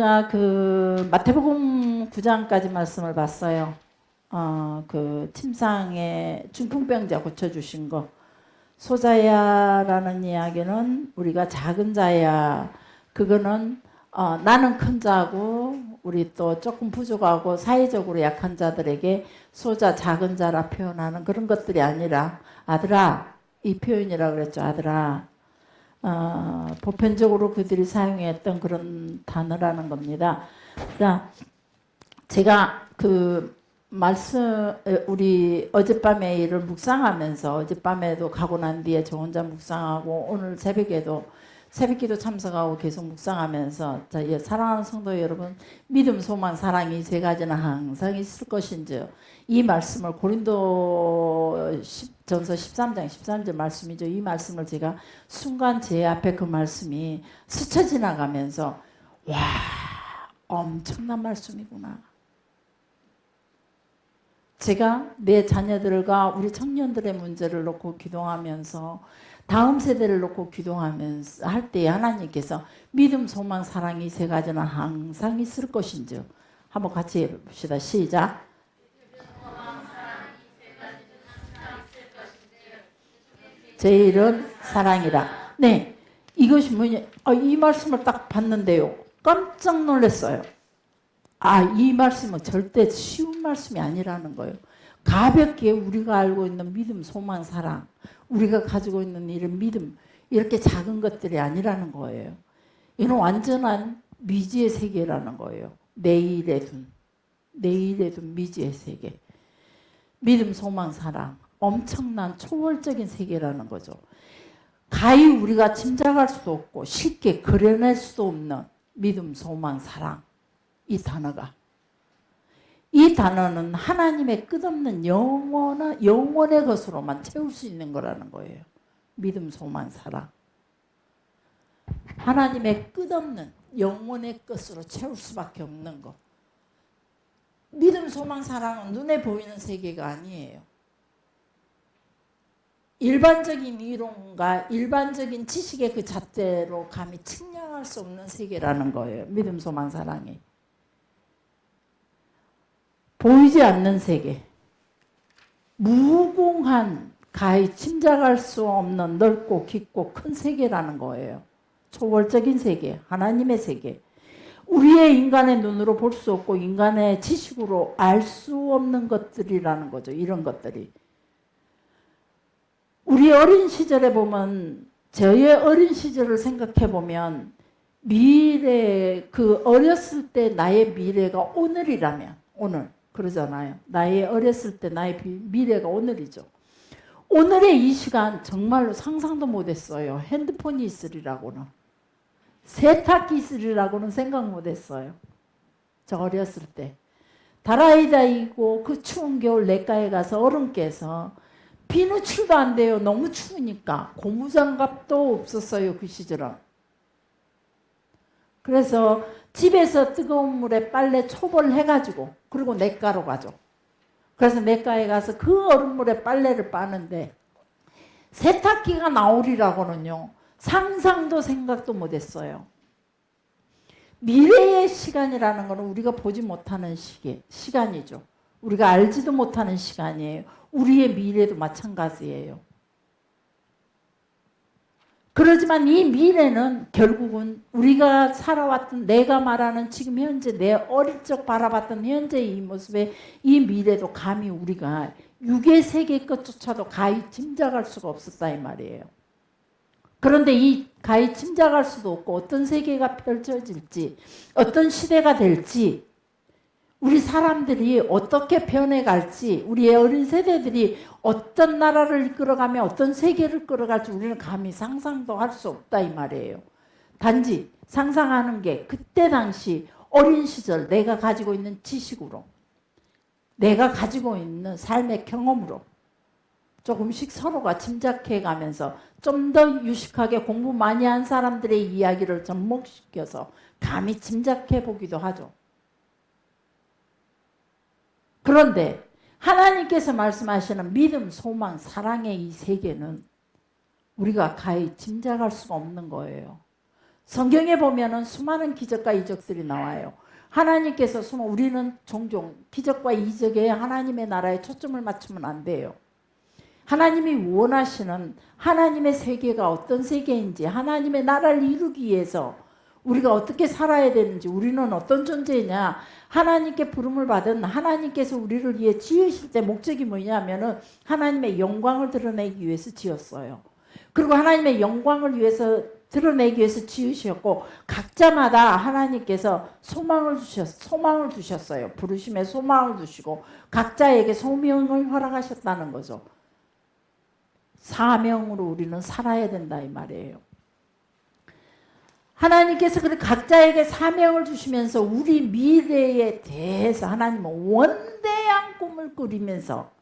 우리가 그 마태복음 9장까지 말씀을 봤어요. 그 침상에 중풍병자 고쳐주신 거. 소자야라는 이야기는 우리가 작은 자야. 그거는 나는 큰 자고 우리 또 조금 부족하고 사회적으로 약한 자들에게 소자 작은 자라 표현하는 그런 것들이 아니라 아들아, 이 표현이라고 그랬죠. 아들아. 보편적으로 그들이 사용했던 그런 단어라는 겁니다. 자, 제가 그 말씀 우리 어젯밤에 일을 묵상하면서 어젯밤에도 가고 난 뒤에 저 혼자 묵상하고 오늘 새벽에도 새벽기도 참석하고 계속 묵상하면서 자, 사랑하는 성도 여러분, 믿음, 소망, 사랑이 세 가지는 항상 있을 것인지 이 말씀을 고린도 전서 13장 13절 말씀이죠. 이 말씀을 제가 순간 제 앞에 그 말씀이 스쳐 지나가면서 와, 엄청난 말씀이구나. 제가 내 자녀들과 우리 청년들의 문제를 놓고 기도하면서 다음 세대를 놓고 기도하면서 할 때에 하나님께서 믿음, 소망, 사랑이 세 가지는 항상 있을 것인지 한번 같이 해봅시다. 시작. 제일은 사랑이라. 네, 이것이 뭐냐? 이 말씀을 딱 봤는데요. 깜짝 놀랐어요. 이 말씀은 절대 쉬운 말씀이 아니라는 거예요. 가볍게 우리가 알고 있는 믿음, 소망, 사랑, 우리가 가지고 있는 이런 믿음, 이렇게 작은 것들이 아니라는 거예요. 이는 완전한 미지의 세계라는 거예요. 내일에 둔 미지의 세계. 믿음, 소망, 사랑, 엄청난 초월적인 세계라는 거죠. 가히 우리가 짐작할 수도 없고 쉽게 그려낼 수도 없는 믿음, 소망, 사랑. 이 단어가. 이 단어는 하나님의 끝없는 영원의 것으로만 채울 수 있는 거라는 거예요. 믿음, 소망, 사랑. 하나님의 끝없는 영원의 것으로 채울 수밖에 없는 것. 믿음, 소망, 사랑은 눈에 보이는 세계가 아니에요. 일반적인 이론과 일반적인 지식의 그 잣대로 감히 측량할 수 없는 세계라는 거예요. 믿음, 소망, 사랑이. 보이지 않는 세계. 무공한, 가히 짐작할 수 없는 넓고 깊고 큰 세계라는 거예요. 초월적인 세계, 하나님의 세계. 우리의 인간의 눈으로 볼 수 없고 인간의 지식으로 알 수 없는 것들이라는 거죠. 이런 것들이. 우리 어린 시절에 보면, 저의 어린 시절을 생각해 보면 미래, 그 어렸을 때 나의 미래가 오늘이라면, 오늘 그러잖아요. 나의 어렸을 때 나의 미래가 오늘이죠. 오늘의 이 시간 정말로 상상도 못했어요. 핸드폰이 있으리라고는, 세탁기 있으리라고는 생각 못했어요. 저 어렸을 때 다라이다이고 그 추운 겨울 냇가에 가서 얼음 깨서 비누칠도 안 돼요. 너무 추우니까. 고무장갑도 없었어요. 그 시절은. 그래서 집에서 뜨거운 물에 빨래 초벌해가지고 그리고 냇가로 가죠. 그래서 냇가에 가서 그 얼음물에 빨래를 빠는데 세탁기가 나오리라고는요. 상상도 생각도 못했어요. 미래의 시간이라는 것은 우리가 보지 못하는 시간이죠. 우리가 알지도 못하는 시간이에요. 우리의 미래도 마찬가지예요. 그렇지만 이 미래는 결국은 우리가 살아왔던, 내가 말하는 지금 현재 내 어릴 적 바라봤던 현재의 이 모습에 이 미래도 감히 우리가 육의 세계 것조차도 가히 짐작할 수가 없었다 이 말이에요. 그런데 이 가히 짐작할 수도 없고 어떤 세계가 펼쳐질지, 어떤 시대가 될지, 우리 사람들이 어떻게 변해갈지, 우리의 어린 세대들이 어떤 나라를 이끌어가며 어떤 세계를 끌어갈지 우리는 감히 상상도 할 수 없다 이 말이에요. 단지 상상하는 게 그때 당시 어린 시절 내가 가지고 있는 지식으로, 내가 가지고 있는 삶의 경험으로 조금씩 서로가 짐작해가면서 좀 더 유식하게 공부 많이 한 사람들의 이야기를 접목시켜서 감히 짐작해 보기도 하죠. 그런데 하나님께서 말씀하시는 믿음, 소망, 사랑의 이 세계는 우리가 가히 짐작할 수가 없는 거예요. 성경에 보면은 수많은 기적과 이적들이 나와요. 하나님께서 우리는 종종 기적과 이적에 하나님의 나라에 초점을 맞추면 안 돼요. 하나님이 원하시는 하나님의 세계가 어떤 세계인지, 하나님의 나라를 이루기 위해서 우리가 어떻게 살아야 되는지, 우리는 어떤 존재냐, 하나님께 부름을 받은 하나님께서 우리를 위해 지으실 때 목적이 뭐냐면은 하나님의 영광을 드러내기 위해서 지었어요. 그리고 하나님의 영광을 위해서 드러내기 위해서 지으셨고, 각자마다 하나님께서 소망을 주셨어요. 부르심에 소망을 주시고 각자에게 소명을 허락하셨다는 거죠. 사명으로 우리는 살아야 된다 이 말이에요. 하나님께서 그 각자에게 사명을 주시면서 우리 미래에 대해서 하나님은 원대한 꿈을 꾸리면서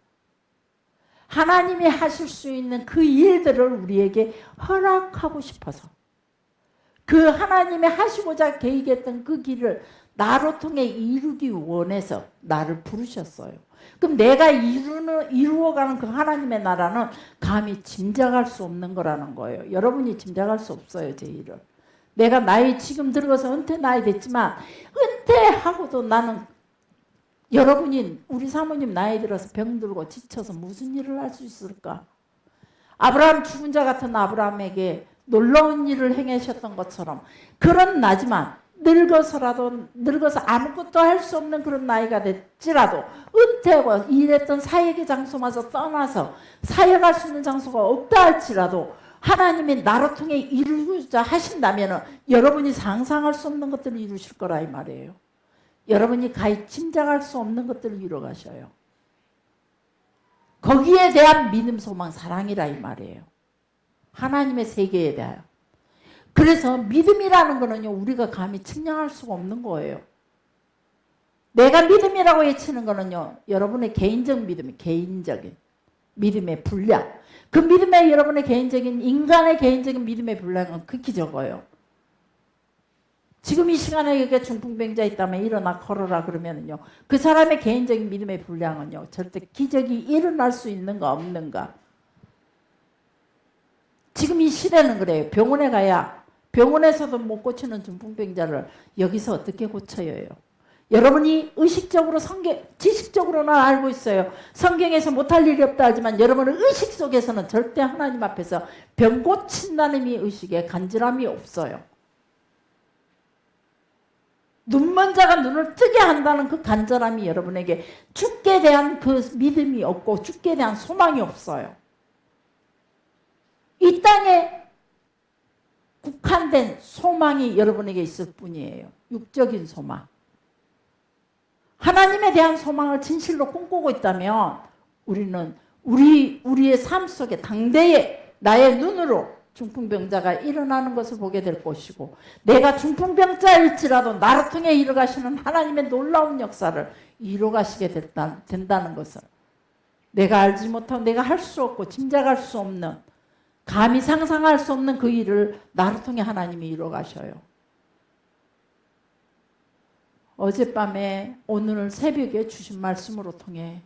하나님이 하실 수 있는 그 일들을 우리에게 허락하고 싶어서, 그 하나님이 하시고자 계획했던 그 길을 나로 통해 이루기 원해서 나를 부르셨어요. 그럼 내가 이루어가는 그 하나님의 나라는 감히 짐작할 수 없는 거라는 거예요. 여러분이 짐작할 수 없어요, 제 일을. 내가 나이 지금 들어서 은퇴 나이 됐지만 은퇴하고도 나는, 여러분이 우리 사모님 나이 들어서 병들고 지쳐서 무슨 일을 할 수 있을까? 아브라함, 죽은 자 같은 아브라함에게 놀라운 일을 행하셨던 것처럼 그런 나지만 늙어서 아무것도 할 수 없는 그런 나이가 됐지라도 은퇴하고 일했던 사역의 장소마저 떠나서 사역할 수 있는 장소가 없다 할지라도 하나님이 나로 통해 이루고자 하신다면 여러분이 상상할 수 없는 것들을 이루실 거라 이 말이에요. 여러분이 가히 짐작할 수 없는 것들을 이루어 가셔요. 거기에 대한 믿음, 소망, 사랑이라 이 말이에요. 하나님의 세계에 대하여. 그래서 믿음이라는 거는요, 우리가 감히 측량할 수가 없는 거예요. 내가 믿음이라고 외치는 거는요, 여러분의 개인적 믿음, 개인적인 믿음의 분량. 그 믿음의 여러분의 개인적인, 인간의 개인적인 믿음의 분량은 극히 적어요. 지금 이 시간에 여기 중풍병자 있다면 일어나 걸어라 그러면은요, 그 사람의 개인적인 믿음의 분량은요, 절대 기적이 일어날 수 있는가 없는가. 지금 이 시대는 그래요. 병원에 가야 병원에서도 못 고치는 중풍병자를 여기서 어떻게 고쳐요? 여러분이 의식적으로 지식적으로는 알고 있어요. 성경에서 못할 일이 없다 하지만 여러분은 의식 속에서는 절대 하나님 앞에서 병 고친다는 이 의식에 간절함이 없어요. 눈먼 자가 눈을 뜨게 한다는 그 간절함이 여러분에게 죽게 대한 그 믿음이 없고 죽게 대한 소망이 없어요. 이 땅에 국한된 소망이 여러분에게 있을 뿐이에요. 육적인 소망. 하나님에 대한 소망을 진실로 꿈꾸고 있다면 우리는 우리의 삶 속에 당대에 나의 눈으로 중풍병자가 일어나는 것을 보게 될 것이고, 내가 중풍병자일지라도 나를 통해 이루어가시는 하나님의 놀라운 역사를 이루어가시게 된다는 것을, 내가 알지 못하고 내가 할 수 없고 짐작할 수 없는, 감히 상상할 수 없는 그 일을 나를 통해 하나님이 이루어가셔요. 어젯밤에 오늘 새벽에 주신 말씀으로 통해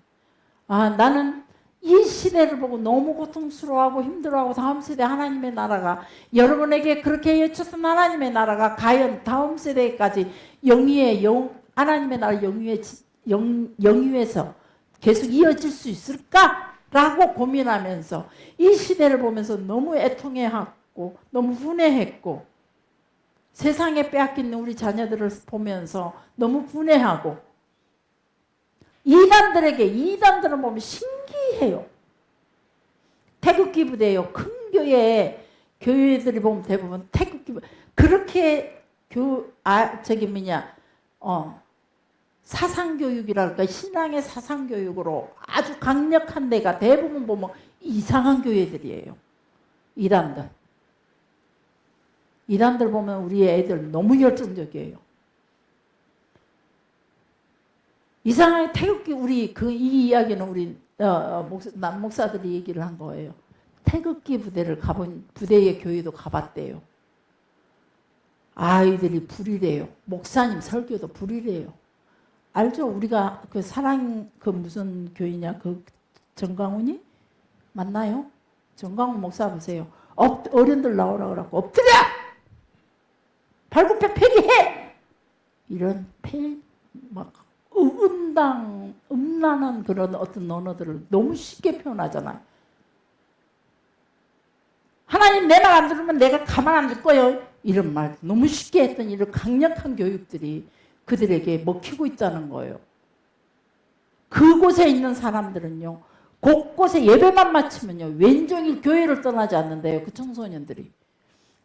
나는 이 시대를 보고 너무 고통스러워하고 힘들어하고 다음 세대 하나님의 나라가, 여러분에게 그렇게 외쳤던 하나님의 나라가 과연 다음 세대까지 하나님의 나라 영유에서 계속 이어질 수 있을까라고 고민하면서 이 시대를 보면서 너무 애통해하고 너무 분해했고, 세상에 빼앗기는 우리 자녀들을 보면서 너무 분해하고, 이단들은 보면 신기해요. 태극기 부대요. 큰 교회들이 보면 대부분 태극기 부대. 그렇게 사상교육이랄까, 신앙의 사상교육으로 아주 강력한 데가 대부분 보면 이상한 교회들이에요. 이단들 보면 우리 애들 너무 열정적이에요. 이상하게 태극기, 이 이야기는 우리 목사들이 얘기를 한 거예요. 태극기 부대의 교회도 가봤대요. 아이들이 불이래요. 목사님 설교도 불이래요. 알죠? 우리가 무슨 교회냐? 정강훈이? 맞나요? 정강훈 목사 보세요. 어른들 나오라 그러고 엎드려! 발굽혀 폐기해! 이런 막 음란한 그런 어떤 언어들을 너무 쉽게 표현하잖아요. 하나님 내 말 안 들으면 내가 가만 안 둘 거예요. 이런 말 너무 쉽게 했던 이런 강력한 교육들이 그들에게 먹히고 있다는 거예요. 그곳에 있는 사람들은요. 곳곳에 예배만 마치면요. 왼종일 교회를 떠나지 않는데요. 그 청소년들이.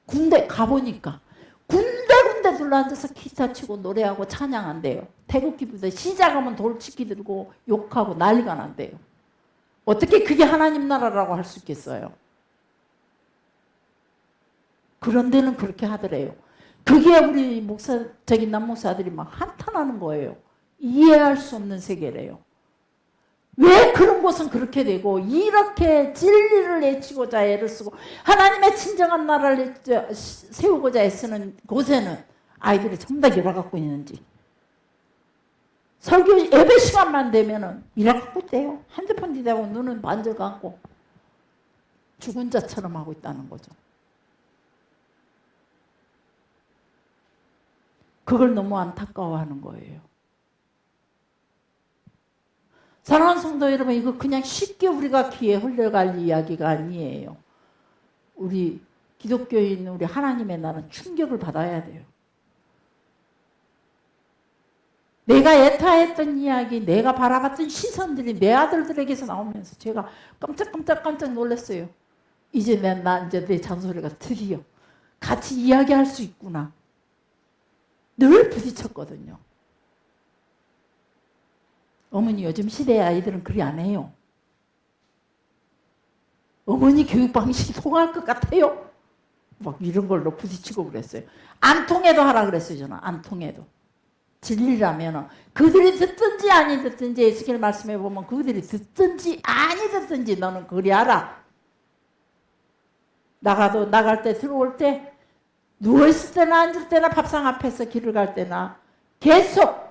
군대 가보니까 군데군데 둘러앉아서 기타 치고 노래하고 찬양한대요. 태극기 부대 시작하면 돌치기 들고 욕하고 난리가 난대요. 어떻게 그게 하나님 나라라고 할 수 있겠어요? 그런 데는 그렇게 하더래요. 그게 우리 남목사들이 막 한탄하는 거예요. 이해할 수 없는 세계래요. 왜 그런 곳은 그렇게 되고 이렇게 진리를 내치고자 애를 쓰고 하나님의 친정한 나라를 세우고자 애쓰는 곳에는 아이들이 전부 다 일어갖고 있는지. 설교 예배 시간만 되면은 일어갖고 있대요. 핸드폰 뒤대고 눈은 반절 감고 죽은 자처럼 하고 있다는 거죠. 그걸 너무 안타까워하는 거예요. 사랑하는 성도 여러분, 이거 그냥 쉽게 우리가 귀에 흘러갈 이야기가 아니에요. 우리 기독교인 우리 하나님의 나라는 충격을 받아야 돼요. 내가 애타했던 이야기, 내가 바라봤던 시선들이 내 아들들에게서 나오면서 제가 깜짝 놀랐어요. 이제 내 잔소리가 드디어 같이 이야기할 수 있구나. 늘 부딪혔거든요. 어머니 요즘 시대의 아이들은 그리 안 해요. 어머니 교육 방식이 통할 것 같아요. 막 이런 걸로 부딪히고 그랬어요. 안 통해도 하라 그랬어요. 저는 안 통해도. 진리라면 그들이 듣든지 아니 듣든지 에스겔 말씀해 보면 그들이 듣든지 아니 듣든지 너는 그리 알아. 나갈 때 들어올 때 누워있을 때나 앉을 때나 밥상 앞에서 길을 갈 때나 계속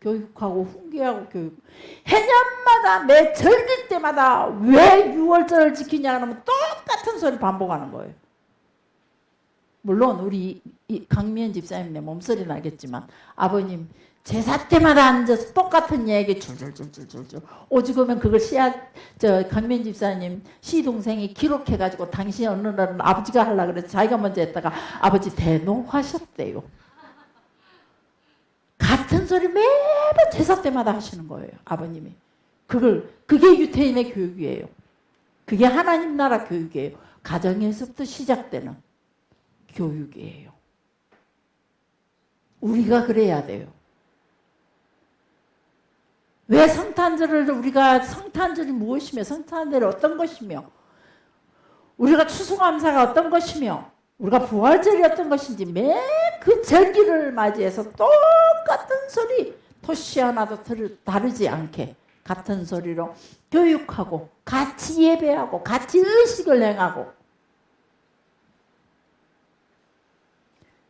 교육하고 훈계하고 교육. 해년마다 매 절길 때마다 왜 6월절을 지키냐 하면 똑같은 소리 반복하는 거예요. 물론 우리 강미연 집사님네 몸소리 나겠지만 아버님 제사 때마다 앉아서 똑같은 얘기 줄줄줄줄줄 오죽하면 그걸 강미연 집사님 시동생이 기록해가지고 당시 어느 날은 아버지가 하려고 그래서 자기가 먼저 했다가 아버지 대노하셨대요. 같은 소리 매번 제사 때마다 하시는 거예요. 아버님이. 그게 유태인의 교육이에요. 그게 하나님 나라 교육이에요. 가정에서부터 시작되는 교육이에요. 우리가 그래야 돼요. 왜 성탄절이 무엇이며 성탄절이 어떤 것이며 우리가 추수감사가 어떤 것이며 우리가 부활절이 어떤 것인지 매 그 절기를 맞이해서 똑같은 소리 토시 하나도 다르지 않게 같은 소리로 교육하고 같이 예배하고 같이 의식을 행하고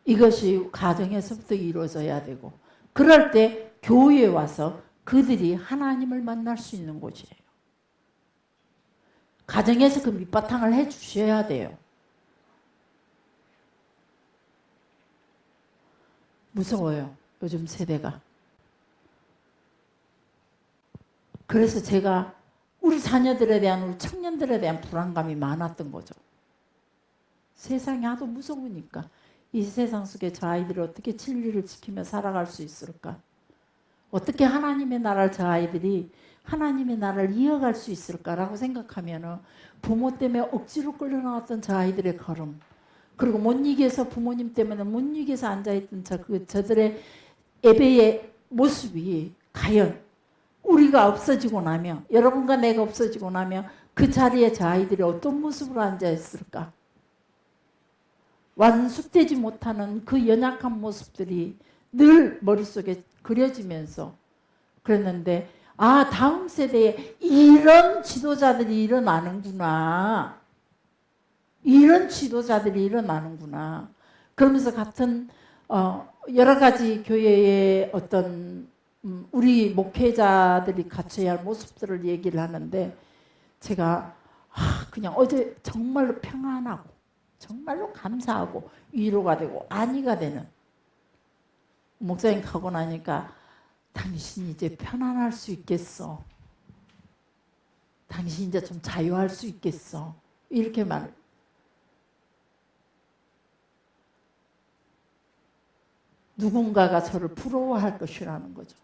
이것이 가정에서부터 이루어져야 되고 그럴 때 교회에 와서 그들이 하나님을 만날 수 있는 곳이에요. 가정에서 그 밑바탕을 해 주셔야 돼요. 무서워요. 요즘 세대가. 그래서 제가 우리 자녀들에 대한 우리 청년들에 대한 불안감이 많았던 거죠. 세상이 하도 무서우니까 이 세상 속에 저 아이들이 어떻게 진리를 지키며 살아갈 수 있을까? 어떻게 하나님의 나라를 저 아이들이 하나님의 나라를 이어갈 수 있을까라고 생각하면 부모 때문에 억지로 끌려나왔던 저 아이들의 걸음 그리고 못 이겨서 부모님 때문에 못 이겨서 앉아있던 저들의 예배의 모습이 과연 우리가 없어지고 나면 여러분과 내가 없어지고 나면 그 자리에 저 아이들이 어떤 모습으로 앉아있을까? 완숙되지 못하는 그 연약한 모습들이 늘 머릿속에 그려지면서 그랬는데 다음 세대에 이런 지도자들이 일어나는구나. 이런 지도자들이 일어나는구나. 그러면서 같은 여러 가지 교회의 어떤 우리 목회자들이 갖춰야 할 모습들을 얘기를 하는데 제가 그냥 어제 정말로 평안하고 정말로 감사하고 위로가 되고 안위가 되는 목사님 가고 나니까 당신 이제 편안할 수 있겠어. 당신 이제 좀 자유할 수 있겠어. 이렇게 말. 누군가가 저를 부러워할 것이라는 거죠.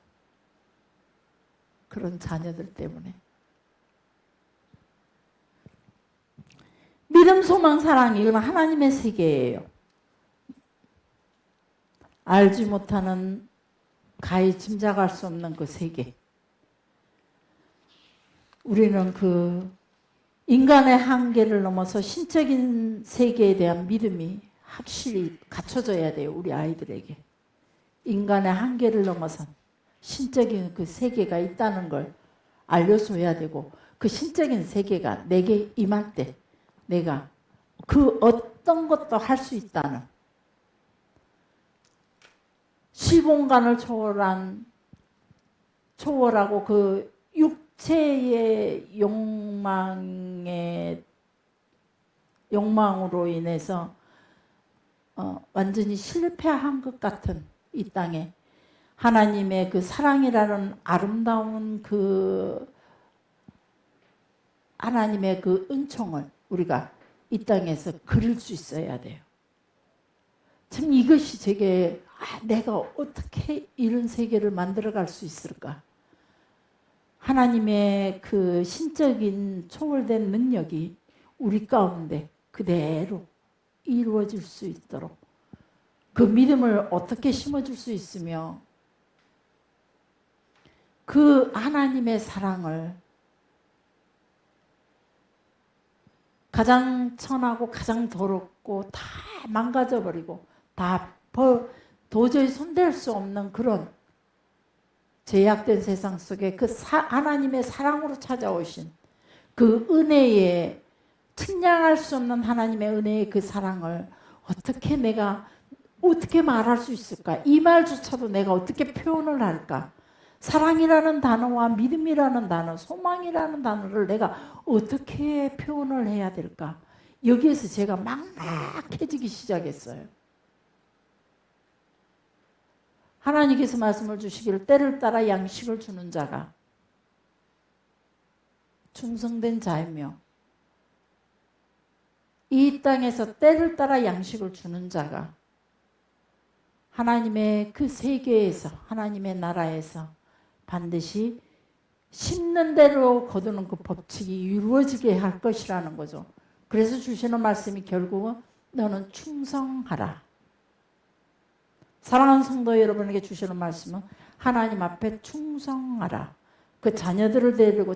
그런 자녀들 때문에. 믿음, 소망, 사랑, 이건 하나님의 세계예요. 알지 못하는, 가히 짐작할 수 없는 그 세계. 우리는 그 인간의 한계를 넘어서 신적인 세계에 대한 믿음이 확실히 갖춰져야 돼요. 우리 아이들에게. 인간의 한계를 넘어선 신적인 그 세계가 있다는 걸 알려줘야 되고, 그 신적인 세계가 내게 임할 때 내가 그 어떤 것도 할 수 있다는, 시공간을 초월하고 그 육체의 욕망으로 인해서 완전히 실패한 것 같은 이 땅에 하나님의 그 사랑이라는 아름다운 그 하나님의 그 은총을 우리가 이 땅에서 그릴 수 있어야 돼요. 참 이것이 제게 내가 어떻게 이런 세계를 만들어갈 수 있을까? 하나님의 그 신적인 초월된 능력이 우리 가운데 그대로 이루어질 수 있도록 그 믿음을 어떻게 심어줄 수 있으며, 그 하나님의 사랑을 가장 천하고 가장 더럽고 다 망가져버리고 다 도저히 손댈 수 없는 그런 제약된 세상 속에 그 하나님의 사랑으로 찾아오신 그 은혜의, 측량할 수 없는 하나님의 은혜의 그 사랑을 어떻게 내가 어떻게 말할 수 있을까? 이 말조차도 내가 어떻게 표현을 할까? 사랑이라는 단어와 믿음이라는 단어, 소망이라는 단어를 내가 어떻게 표현을 해야 될까? 여기에서 제가 막막해지기 시작했어요. 하나님께서 말씀을 주시기를 때를 따라 양식을 주는 자가 충성된 자이며, 이 땅에서 때를 따라 양식을 주는 자가 하나님의 그 세계에서, 하나님의 나라에서 반드시 심는 대로 거두는 그 법칙이 이루어지게 할 것이라는 거죠. 그래서 주시는 말씀이 결국은 너는 충성하라. 사랑하는 성도 여러분에게 주시는 말씀은 하나님 앞에 충성하라. 그 자녀들을 데리고,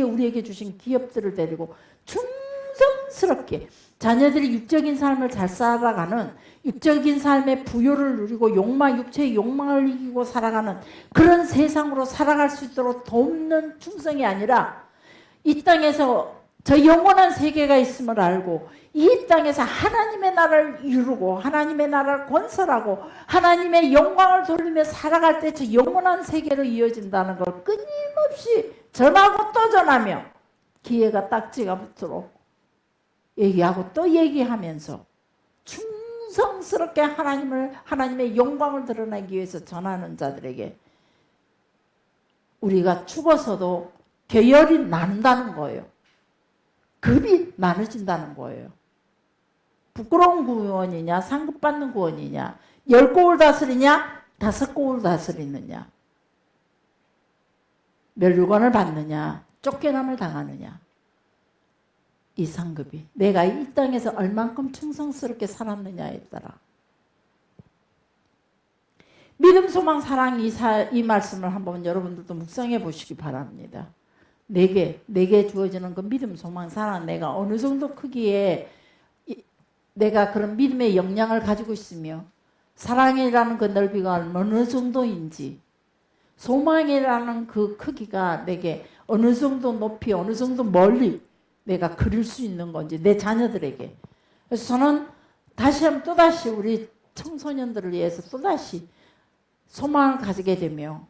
우리에게 주신 기업들을 데리고 충성스럽게 자녀들이 육적인 삶을 잘 살아가는, 육적인 삶의 부요를 누리고 육체의 욕망을 이기고 살아가는 그런 세상으로 살아갈 수 있도록 돕는 충성이 아니라, 이 땅에서 저 영원한 세계가 있음을 알고 이 땅에서 하나님의 나라를 이루고 하나님의 나라를 건설하고 하나님의 영광을 돌리며 살아갈 때 저 영원한 세계로 이어진다는 걸 끊임없이 전하고 또 전하며, 기회가 딱지가 붙도록 얘기하고 또 얘기하면서 충성스럽게 하나님의 영광을 드러내기 위해서 전하는 자들에게 우리가 죽어서도 계열이 나눈다는 거예요. 급이 나눠진다는 거예요. 부끄러운 구원이냐, 상급받는 구원이냐, 10고을 다스리냐, 5고을 다스리느냐, 멸류관을 받느냐, 쫓겨남을 당하느냐, 이 상급이 내가 이 땅에서 얼만큼 충성스럽게 살았느냐에 따라. 믿음, 소망, 사랑, 이 말씀을 한번 여러분들도 묵상해 보시기 바랍니다. 내게 주어지는 그 믿음, 소망, 사랑, 내가 어느 정도 크기에 내가 그런 믿음의 역량을 가지고 있으며, 사랑이라는 그 넓이가 어느 정도인지, 소망이라는 그 크기가 내게 어느 정도 높이, 어느 정도 멀리 내가 그릴 수 있는 건지, 내 자녀들에게. 그래서 저는 다시 한번 또다시 우리 청소년들을 위해서 또다시 소망을 가지게 되며,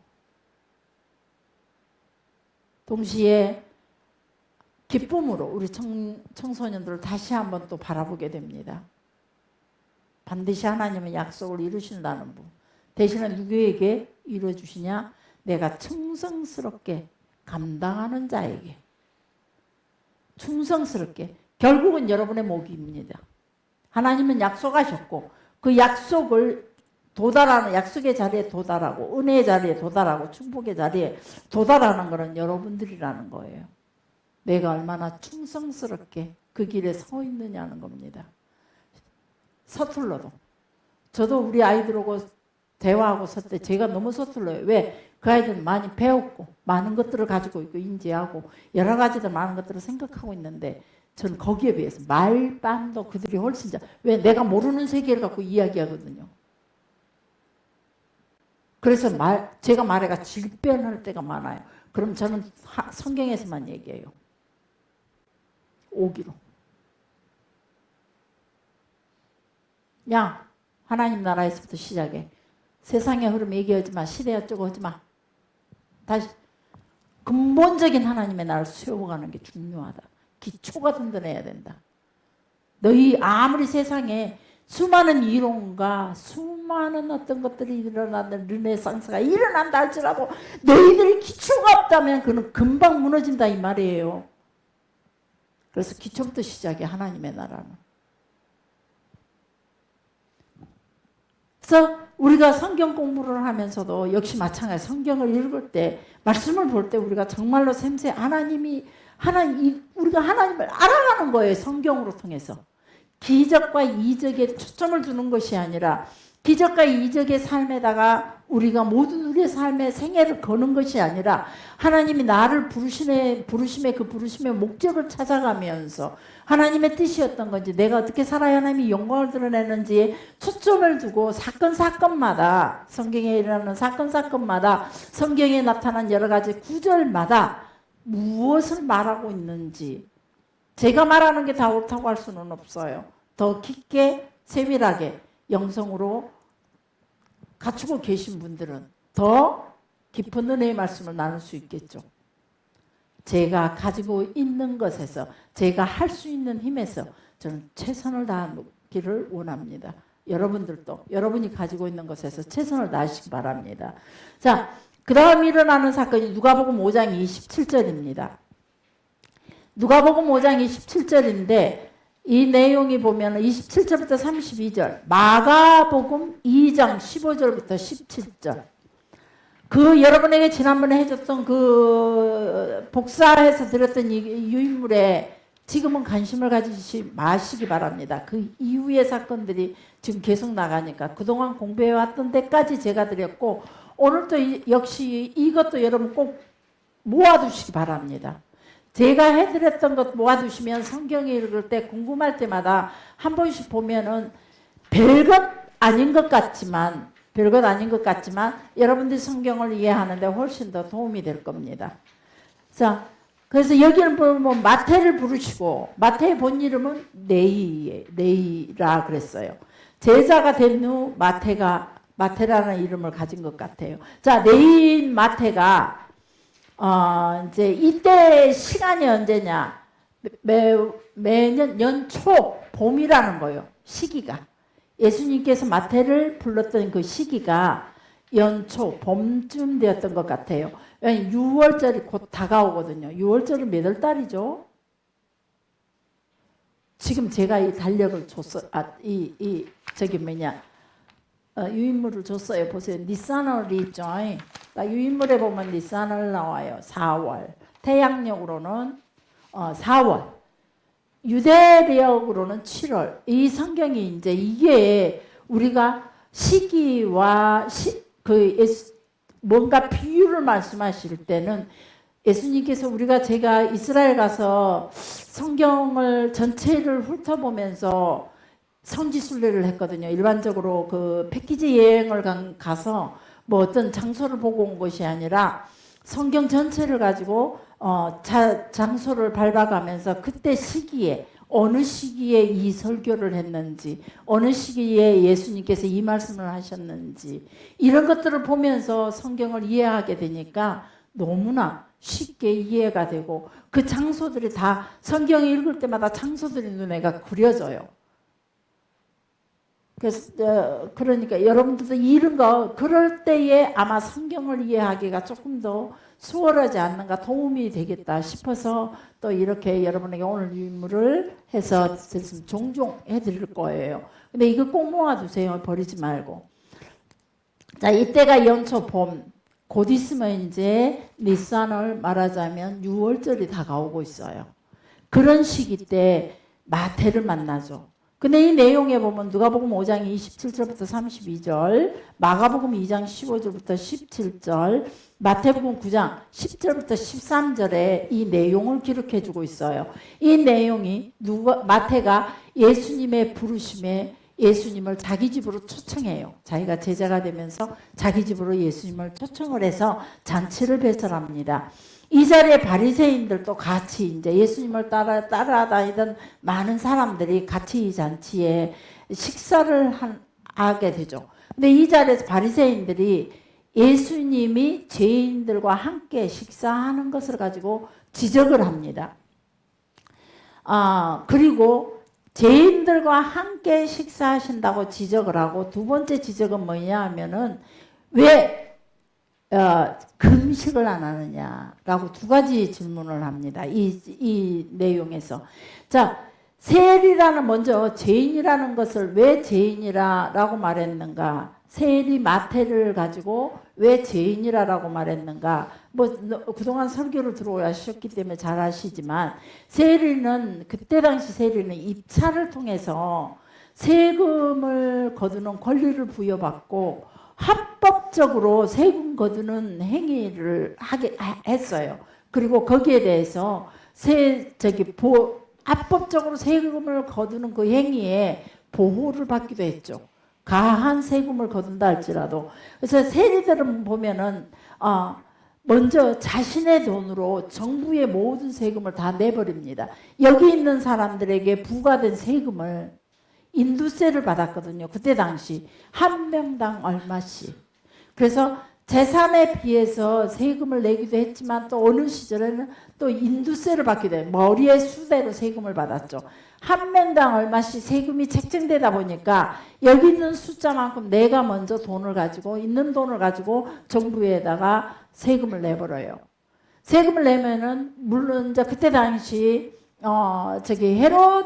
동시에 기쁨으로 우리 청소년들을 다시 한번 또 바라보게 됩니다. 반드시 하나님은 약속을 이루신다는 분, 대신에 누구에게 이루어주시냐? 내가 충성스럽게 감당하는 자에게. 충성스럽게. 결국은 여러분의 목입니다. 하나님은 약속하셨고 그 약속을 도달하는, 약속의 자리에 도달하고 은혜의 자리에 도달하고 축복의 자리에 도달하는 것은 여러분들이라는 거예요. 내가 얼마나 충성스럽게 그 길에 서 있느냐는 겁니다. 서툴러도. 저도 우리 아이들하고 대화하고 설 때 제가 너무 서툴러요. 왜? 그 아이들은 많이 배웠고 많은 것들을 가지고 있고 인지하고 여러 가지들 많은 것들을 생각하고 있는데 저는 거기에 비해서 말반도 그들이 훨씬 잘. 왜? 내가 모르는 세계를 갖고 이야기하거든요. 그래서 제가 말해가 질변할 때가 많아요. 그럼 저는 성경에서만 얘기해요. 오기로. 야, 하나님 나라에서부터 시작해. 세상의 흐름 얘기하지 마. 시대 어쩌고 하지 마. 다시 근본적인 하나님의 나라를 세워가는 게 중요하다. 기초가 든든해야 된다. 너희 아무리 세상에 수많은 이론과 수많은 어떤 것들이 일어나는 르네상스가 일어난다 할지라도 너희들이 기초가 없다면 그는 금방 무너진다 이 말이에요. 그래서 기초부터 시작해 하나님의 나라는. 그래서 우리가 성경 공부를 하면서도 역시 마찬가지 성경을 읽을 때 말씀을 볼 때 우리가 정말로 샘새 우리가 하나님을 알아가는 거예요. 성경으로 통해서. 기적과 이적에 초점을 두는 것이 아니라 기적과 이적의 삶에다가 우리가 모든 우리의 삶의 생애를 거는 것이 아니라 하나님이 나를 부르심의 그 부르심의 목적을 찾아가면서 하나님의 뜻이었던 건지 내가 어떻게 살아야 하나님이 영광을 드러내는지에 초점을 두고 사건마다 성경에 일어나는 사건마다 성경에 나타난 여러 가지 구절마다 무엇을 말하고 있는지 제가 말하는 게 다 옳다고 할 수는 없어요. 더 깊게 세밀하게 영성으로 갖추고 계신 분들은 더 깊은 은혜의 말씀을 나눌 수 있겠죠. 제가 가지고 있는 것에서 제가 할 수 있는 힘에서 저는 최선을 다하기를 원합니다. 여러분들도 여러분이 가지고 있는 것에서 최선을 다하시기 바랍니다. 자, 그 다음 일어나는 사건이 누가복음 5장 27절입니다. 누가복음 5장 27절인데 이 내용이 보면 27절부터 32절, 마가복음 2장 15절부터 17절. 그 여러분에게 지난번에 해줬던 그 복사해서 드렸던 이 유인물에 지금은 관심을 가지지 마시기 바랍니다. 그 이후의 사건들이 지금 계속 나가니까 그동안 공부해왔던 데까지 제가 드렸고 오늘도 역시 이것도 여러분 꼭 모아두시기 바랍니다. 제가 해드렸던 것 모아두시면 성경 읽을 때 궁금할 때마다 한 번씩 보면은 별것 아닌 것 같지만 여러분들이 성경을 이해하는데 훨씬 더 도움이 될 겁니다. 자, 그래서 여기는 보면 마태를 부르시고 마태의 본 이름은 네이라 그랬어요. 제자가 된 후 마태라는 이름을 가진 것 같아요. 자, 네인 마태가 이제 이때 시간이 언제냐? 매년 연초 봄이라는 거예요. 시기가. 예수님께서 마태를 불렀던 그 시기가 연초 봄쯤 되었던 것 같아요. 6월절이 곧 다가오거든요. 6월절은 몇 월 달이죠? 지금 제가 이 달력을 줬어요. 유인물을 줬어요. 보세요. 니산월이 있죠. 유인물에 보면 니산월 나와요. 4월. 태양력으로는 4월. 유대력으로는 7월. 이 성경이 이제 이게 우리가 시기와 뭔가 비유를 말씀하실 때는 예수님께서 제가 이스라엘 가서 성경을 전체를 훑어보면서 성지순례를 했거든요. 일반적으로 그 패키지 여행을 가서 뭐 어떤 장소를 보고 온 것이 아니라 성경 전체를 가지고 장소를 밟아가면서 그때 시기에 어느 시기에 이 설교를 했는지 어느 시기에 예수님께서 이 말씀을 하셨는지 이런 것들을 보면서 성경을 이해하게 되니까 너무나 쉽게 이해가 되고 그 장소들이 다 성경을 읽을 때마다 장소들이 눈에가 그려져요. 그러니까 여러분들도 이런 거 그럴 때에 아마 성경을 이해하기가 조금 더 수월하지 않는가, 도움이 되겠다 싶어서 또 이렇게 여러분에게 오늘 유물을 해서 종종 해드릴 거예요. 근데 이거 꼭 모아두세요. 버리지 말고. 자, 이때가 연초 봄. 곧 있으면 이제 니산을 말하자면 6월절이 다가오고 있어요. 그런 시기 때 마태를 만나죠. 근데 이 내용에 보면 누가복음 5장 27절부터 32절, 마가복음 2장 15절부터 17절, 마태복음 9장 10절부터 13절에 이 내용을 기록해 주고 있어요. 이 내용이 마태가 예수님의 부르심에 예수님을 자기 집으로 초청해요. 자기가 제자가 되면서 자기 집으로 예수님을 초청을 해서 잔치를 배설합니다. 이 자리에 바리새인들도 같이 이제 예수님을 따라다니던 많은 사람들이 같이 이 잔치에 식사를 하게 되죠. 근데 이 자리에서 바리새인들이 예수님이 죄인들과 함께 식사하는 것을 가지고 지적을 합니다. 그리고 죄인들과 함께 식사하신다고 지적을 하고, 두 번째 지적은 뭐냐 하면은 왜 금식을 안 하느냐라고 두 가지 질문을 합니다. 이 내용에서. 자, 세리라는, 먼저 죄인이라는 것을 왜 죄인이라고 말했는가? 세리 마태를 가지고 왜 죄인이라고 말했는가? 뭐 그동안 설교를 들어오셨기 때문에 잘 아시지만, 세리는, 그때 당시 세리는 입찰을 통해서 세금을 거두는 권리를 부여받고 합법적으로 세금 거두는 행위를 하게 했어요. 그리고 거기에 대해서 합법적으로 세금을 거두는 그 행위에 보호를 받기도 했죠. 가한 세금을 거둔다 할지라도. 그래서 세리들은 보면은 먼저 자신의 돈으로 정부의 모든 세금을 다 내버립니다. 여기 있는 사람들에게 부과된 세금을, 인두세를 받았거든요. 그때 당시 한 명당 얼마씩. 그래서 재산에 비해서 세금을 내기도 했지만 또 어느 시절에는 또 인두세를 받기도 해요. 머리의 수대로 세금을 받았죠. 한 명당 얼마씩 세금이 책정되다 보니까 여기 있는 숫자만큼 내가 먼저 있는 돈을 가지고 정부에다가 세금을 내버려요. 세금을 내면은, 물론 이제 그때 당시 헤롯이,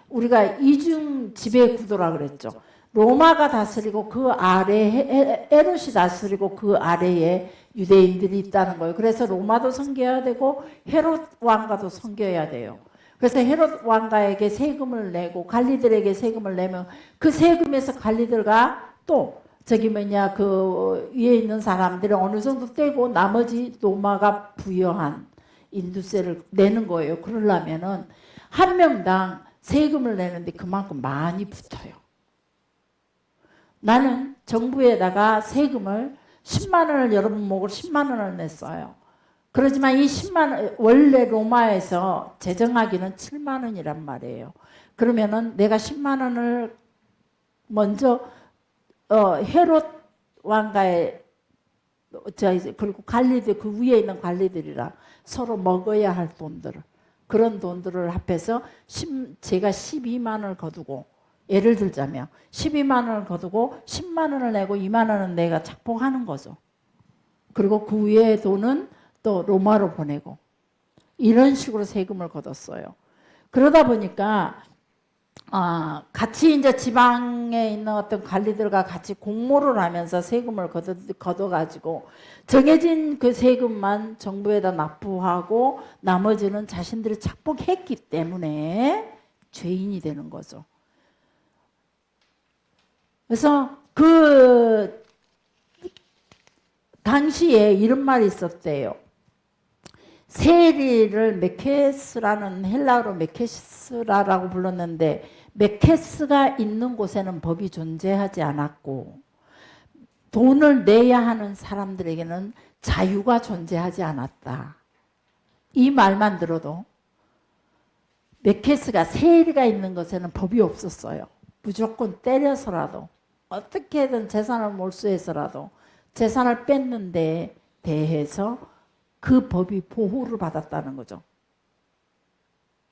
우리가 이중 지배 구도라 그랬죠. 로마가 다스리고 그 아래 헤롯이 다스리고 그 아래에 유대인들이 있다는 거예요. 그래서 로마도 섬겨야 되고 헤롯 왕가도 섬겨야 돼요. 그래서 헤롯 왕가에게 세금을 내고 관리들에게 세금을 내면 그 세금에서 관리들과 또 그 위에 있는 사람들이 어느 정도 떼고 나머지 로마가 부여한 인두세를 내는 거예요. 그러려면은 한 명당 세금을 내는데 그만큼 많이 붙어요. 나는 정부에다가 세금을 10만 원을, 여러분 목을 10만 원을 냈어요. 그렇지만 이 10만 원, 원래 로마에서 제정하기는 7만 원이란 말이에요. 그러면은 내가 10만 원을 먼저 헤롯 왕가에, 그리고 관리들, 그 위에 있는 관리들이랑 서로 먹어야 할 돈들을, 그런 돈들을 합해서 제가 12만 원을 거두고, 예를 들자면 12만 원을 거두고 10만 원을 내고 2만 원은 내가 착복하는 거죠. 그리고 그 위에 돈은 또 로마로 보내고, 이런 식으로 세금을 걷었어요. 그러다 보니까 같이 이제 지방에 있는 어떤 관리들과 같이 공모를 하면서 세금을 걷어가지고 정해진 그 세금만 정부에다 납부하고 나머지는 자신들이 착복했기 때문에 죄인이 되는 거죠. 그래서 그 당시에 이런 말이 있었대요. 세리를 메케스라는, 헬라어로 메케스라라고 불렀는데, 메케스가 있는 곳에는 법이 존재하지 않았고 돈을 내야 하는 사람들에게는 자유가 존재하지 않았다. 이 말만 들어도 메케스가, 세리가 있는 곳에는 법이 없었어요. 무조건 때려서라도 어떻게든 재산을 몰수해서라도 재산을 뺐는데 대해서 그 법이 보호를 받았다는 거죠.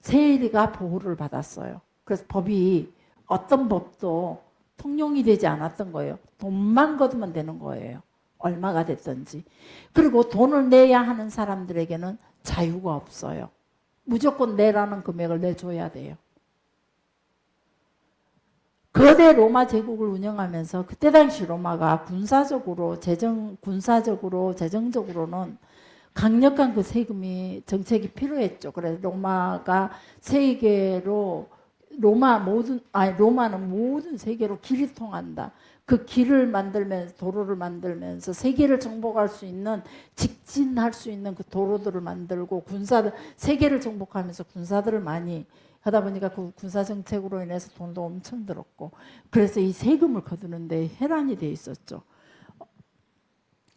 세리가 보호를 받았어요. 그래서 법이 어떤 법도 통용이 되지 않았던 거예요. 돈만 거두면 되는 거예요. 얼마가 됐든지. 그리고 돈을 내야 하는 사람들에게는 자유가 없어요. 무조건 내라는 금액을 내줘야 돼요. 거대 로마 제국을 운영하면서 그때 당시 로마가 군사적으로, 재정적으로는 강력한 그 세금이 정책이 필요했죠. 그래서 로마가 세계로 로마는 모든 세계로 길이 통한다. 그 길을 만들면서 도로를 만들면서 세계를 정복할 수 있는 직진할 수 있는 그 도로들을 만들고 세계를 정복하면서 군사들을 많이 하다 보니까 그 군사 정책으로 인해서 돈도 엄청 들었고 그래서 이 세금을 거두는데 혈안이 돼 있었죠.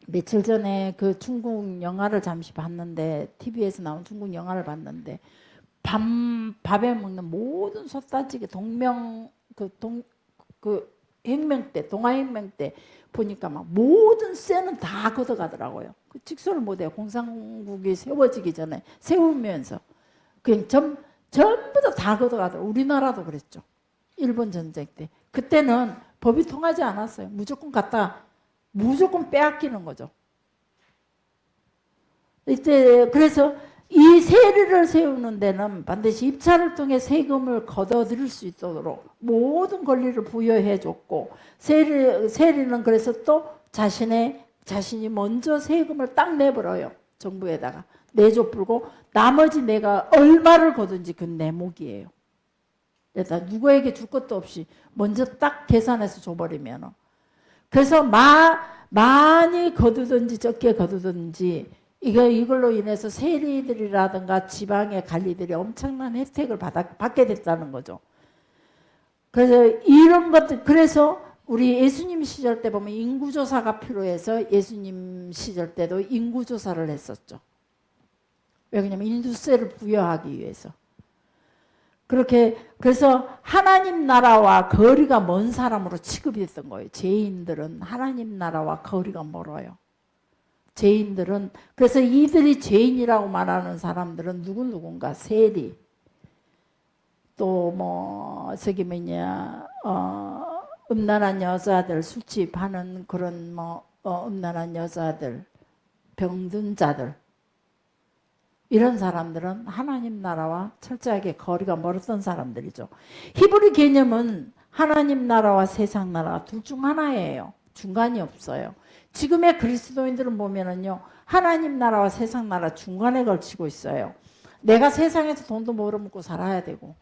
며칠 전에 그 중국 영화를 잠시 봤는데 TV에서 나온 중국 영화를 봤는데 밥에 먹는 모든 솥다지게 혁명 때 동아혁명 때 보니까 막 모든 쇠는 다 걷어가더라고요. 그 직소를 못해요. 공산국이 세워지기 전에 세우면서 그냥 전부 다 걷어가더라고요. 우리나라도 그랬죠. 일본 전쟁 때 그때는 법이 통하지 않았어요. 무조건 빼앗기는 거죠. 이때 그래서 이 세리를 세우는 데는 반드시 입찰을 통해 세금을 걷어들일 수 있도록 모든 권리를 부여해 줬고 세리는 그래서 또 자신이 먼저 세금을 딱 내버려요. 정부에다가 내줘 불고 나머지 내가 얼마를 거둔지 그 내 몫이에요. 그래서 누구에게 줄 것도 없이 먼저 딱 계산해서 줘버리면 그래서 많이 거두든지 적게 거두든지 이걸로 인해서 세리들이라든가 지방의 관리들이 엄청난 혜택을 받게 됐다는 거죠. 그래서 이런 것들 그래서 우리 예수님 시절 때 보면 인구조사가 필요해서 예수님 시절 때도 인구조사를 했었죠. 왜냐면 인두세를 부여하기 위해서. 그래서 하나님 나라와 거리가 먼 사람으로 취급이 됐던 거예요. 죄인들은 하나님 나라와 거리가 멀어요. 죄인들은 그래서 이들이 죄인이라고 말하는 사람들은 누군가 세리 또 음란한 여자들 술집하는 그런 음란한 여자들 병든 자들 이런 사람들은 하나님 나라와 철저하게 거리가 멀었던 사람들이죠. 히브리 개념은 하나님 나라와 세상 나라가 둘 중 하나예요. 중간이 없어요. 지금의 그리스도인들은 보면은요, 하나님 나라와 세상 나라 중간에 걸치고 있어요. 내가 세상에서 돈도 벌어먹고 살아야 되고,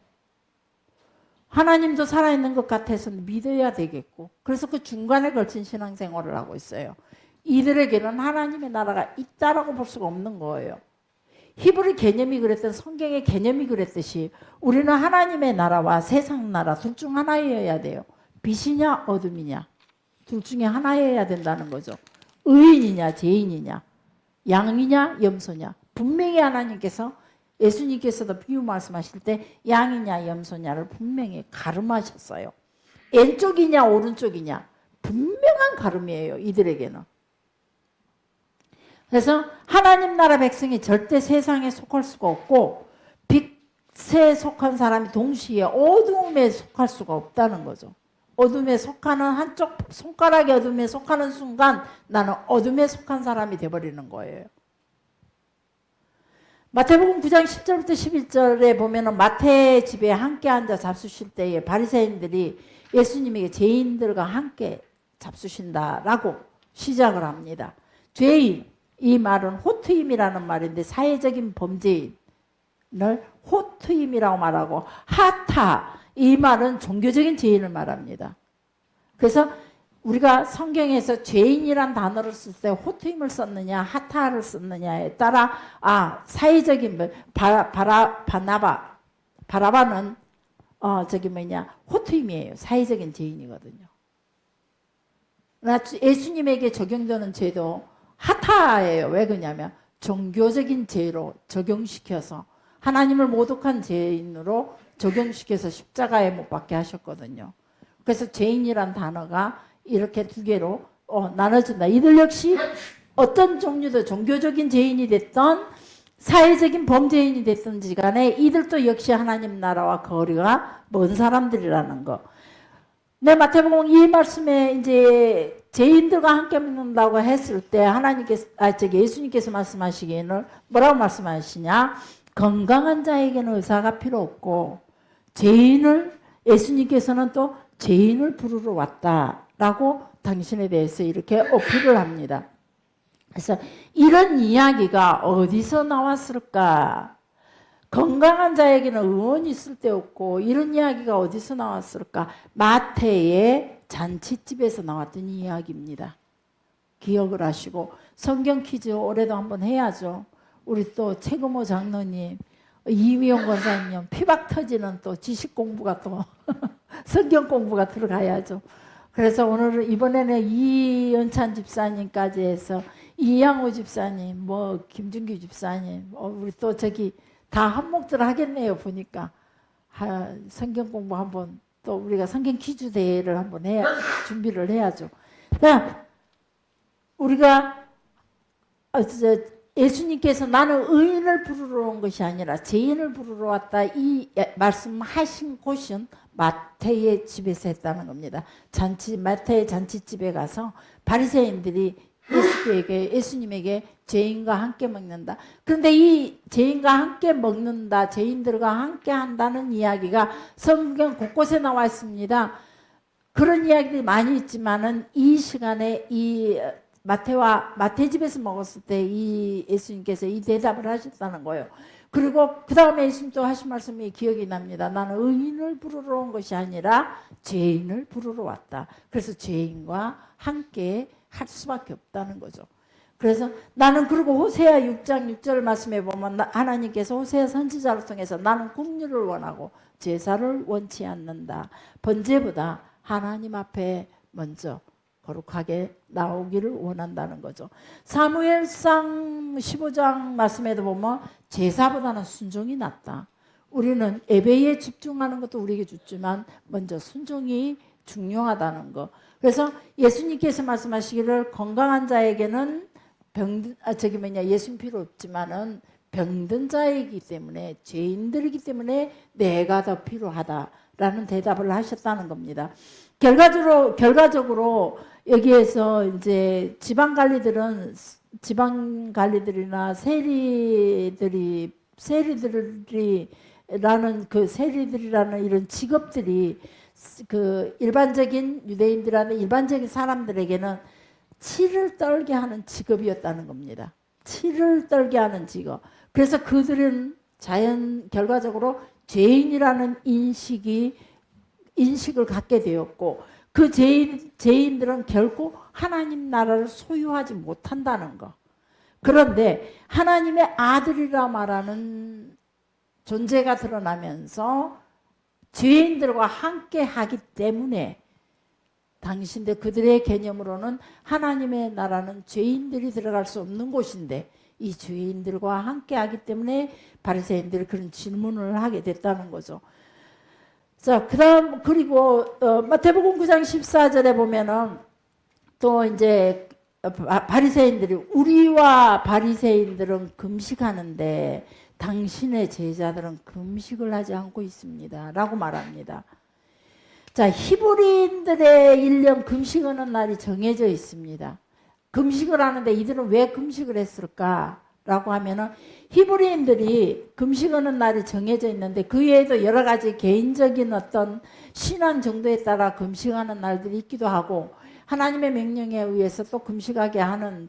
하나님도 살아있는 것 같아서 믿어야 되겠고, 그래서 그 중간에 걸친 신앙생활을 하고 있어요. 이들에게는 하나님의 나라가 있다라고 볼 수가 없는 거예요. 히브리 개념이 그랬던 성경의 개념이 그랬듯이 우리는 하나님의 나라와 세상 나라 둘 중 하나여야 돼요. 빛이냐 어둠이냐 둘 중에 하나여야 된다는 거죠. 의인이냐 죄인이냐 양이냐 염소냐 분명히 하나님께서 예수님께서도 비유 말씀하실 때 양이냐 염소냐를 분명히 가름하셨어요. 왼쪽이냐 오른쪽이냐 분명한 가름이에요. 이들에게는. 그래서 하나님 나라 백성이 절대 세상에 속할 수가 없고 빛에 속한 사람이 동시에 어둠에 속할 수가 없다는 거죠. 어둠에 속하는 한쪽 손가락이 어둠에 속하는 순간 나는 어둠에 속한 사람이 되어버리는 거예요. 마태복음 9장 10절부터 11절에 보면 마태의 집에 함께 앉아 잡수실 때에 바리새인들이 예수님에게 죄인들과 함께 잡수신다라고 시작을 합니다. 죄인 이 말은 호트임이라는 말인데 사회적인 범죄인을 호트임이라고 말하고 하타 이 말은 종교적인 죄인을 말합니다. 그래서 우리가 성경에서 죄인이란 단어를 쓸 때 호트임을 썼느냐 하타를 썼느냐에 따라 사회적인 바라바는 호트임이에요. 사회적인 죄인이거든요. 예수님에게 적용되는 죄도 하타예요. 왜 그러냐면 종교적인 죄로 적용시켜서 하나님을 모독한 죄인으로 적용시켜서 십자가에 못 박게 하셨거든요. 그래서 죄인이란 단어가 이렇게 두 개로 나눠진다. 이들 역시 어떤 종류도 종교적인 죄인이 됐던 사회적인 범죄인이 됐든지 간에 이들도 역시 하나님 나라와 거리가 먼 사람들이라는 거. 마태복음 이 말씀에 이제 죄인들과 함께 먹는다고 했을 때 하나님께서 예수님께서 말씀하시기에는 뭐라고 말씀하시냐? 건강한 자에게는 의사가 필요 없고 예수님께서는 또 죄인을 부르러 왔다라고 당신에 대해서 이렇게 어필을 합니다. 그래서 이런 이야기가 어디서 나왔을까? 건강한 자에게는 의원이 있을 데 없고 이런 이야기가 어디서 나왔을까? 마태의 잔치집에서 나왔던 이야기입니다. 기억을 하시고 성경 퀴즈 올해도 한번 해야죠. 우리 또 최금호 장로님, 이미용 권사님 피박 터지는 또 지식 공부가 또 성경 공부가 들어가야죠. 그래서 오늘 이번에는 이연찬 집사님까지 해서 이양호 집사님, 뭐 김준규 집사님, 우리 또 저기 다 한몫들 하겠네요. 보니까 성경 공부 한번 또 우리가 성경 퀴즈 대회를 한번 준비를 해야죠. 우리가 예수님께서 나는 의인을 부르러 온 것이 아니라 죄인을 부르러 왔다 이 말씀하신 곳은 마태의 집에서 했다는 겁니다. 마태의 잔치집에 가서 바리새인들이 예수님에게 죄인과 함께 먹는다. 그런데 이 죄인과 함께 먹는다, 죄인들과 함께 한다는 이야기가 성경 곳곳에 나와 있습니다. 그런 이야기들이 많이 있지만은 이 시간에 이 마태 집에서 먹었을 때 이 예수님께서 이 대답을 하셨다는 거예요. 그리고 그 다음에 예수님 또 하신 말씀이 기억이 납니다. 나는 의인을 부르러 온 것이 아니라 죄인을 부르러 왔다. 그래서 죄인과 함께 할 수밖에 없다는 거죠. 그래서 나는 그리고 호세아 6장 6절 말씀에 보면 하나님께서 호세아 선지자를 통해서 나는 긍휼을 원하고 제사를 원치 않는다. 번제보다 하나님 앞에 먼저 거룩하게 나오기를 원한다는 거죠. 사무엘상 15장 말씀에도 보면 제사보다는 순종이 낫다. 우리는 예배에 집중하는 것도 우리에게 좋지만 먼저 순종이 중요하다는 거. 그래서 예수님께서 말씀하시기를 건강한 자에게는 예수님 필요 없지만은 병든 자이기 때문에 죄인들이기 때문에 내가 더 필요하다라는 대답을 하셨다는 겁니다. 결과적으로 여기에서 이제 지방 관리들이나 세리들이라는 이런 직업들이 그 일반적인 유대인들이라는 일반적인 사람들에게는 치를 떨게 하는 직업이었다는 겁니다. 치를 떨게 하는 직업. 그래서 그들은 결과적으로 죄인이라는 인식을 갖게 되었고 그 죄인들은 결코 하나님 나라를 소유하지 못한다는 거. 그런데 하나님의 아들이라 말하는 존재가 드러나면서 죄인들과 함께 하기 때문에 그들의 개념으로는 하나님의 나라는 죄인들이 들어갈 수 없는 곳인데 이 죄인들과 함께 하기 때문에 바리새인들이 그런 질문을 하게 됐다는 거죠. 자, 그리고 마태복음 9장 14절에 보면은 또 이제 우리와 바리새인들은 금식하는데 당신의 제자들은 금식을 하지 않고 있습니다. 라고 말합니다. 자, 히브리인들의 1년 금식하는 날이 정해져 있습니다. 금식을 하는데 이들은 왜 금식을 했을까? 라고 하면은 히브리인들이 금식하는 날이 정해져 있는데 그 외에도 여러 가지 개인적인 어떤 신앙 정도에 따라 금식하는 날들이 있기도 하고 하나님의 명령에 의해서 또 금식하게 하는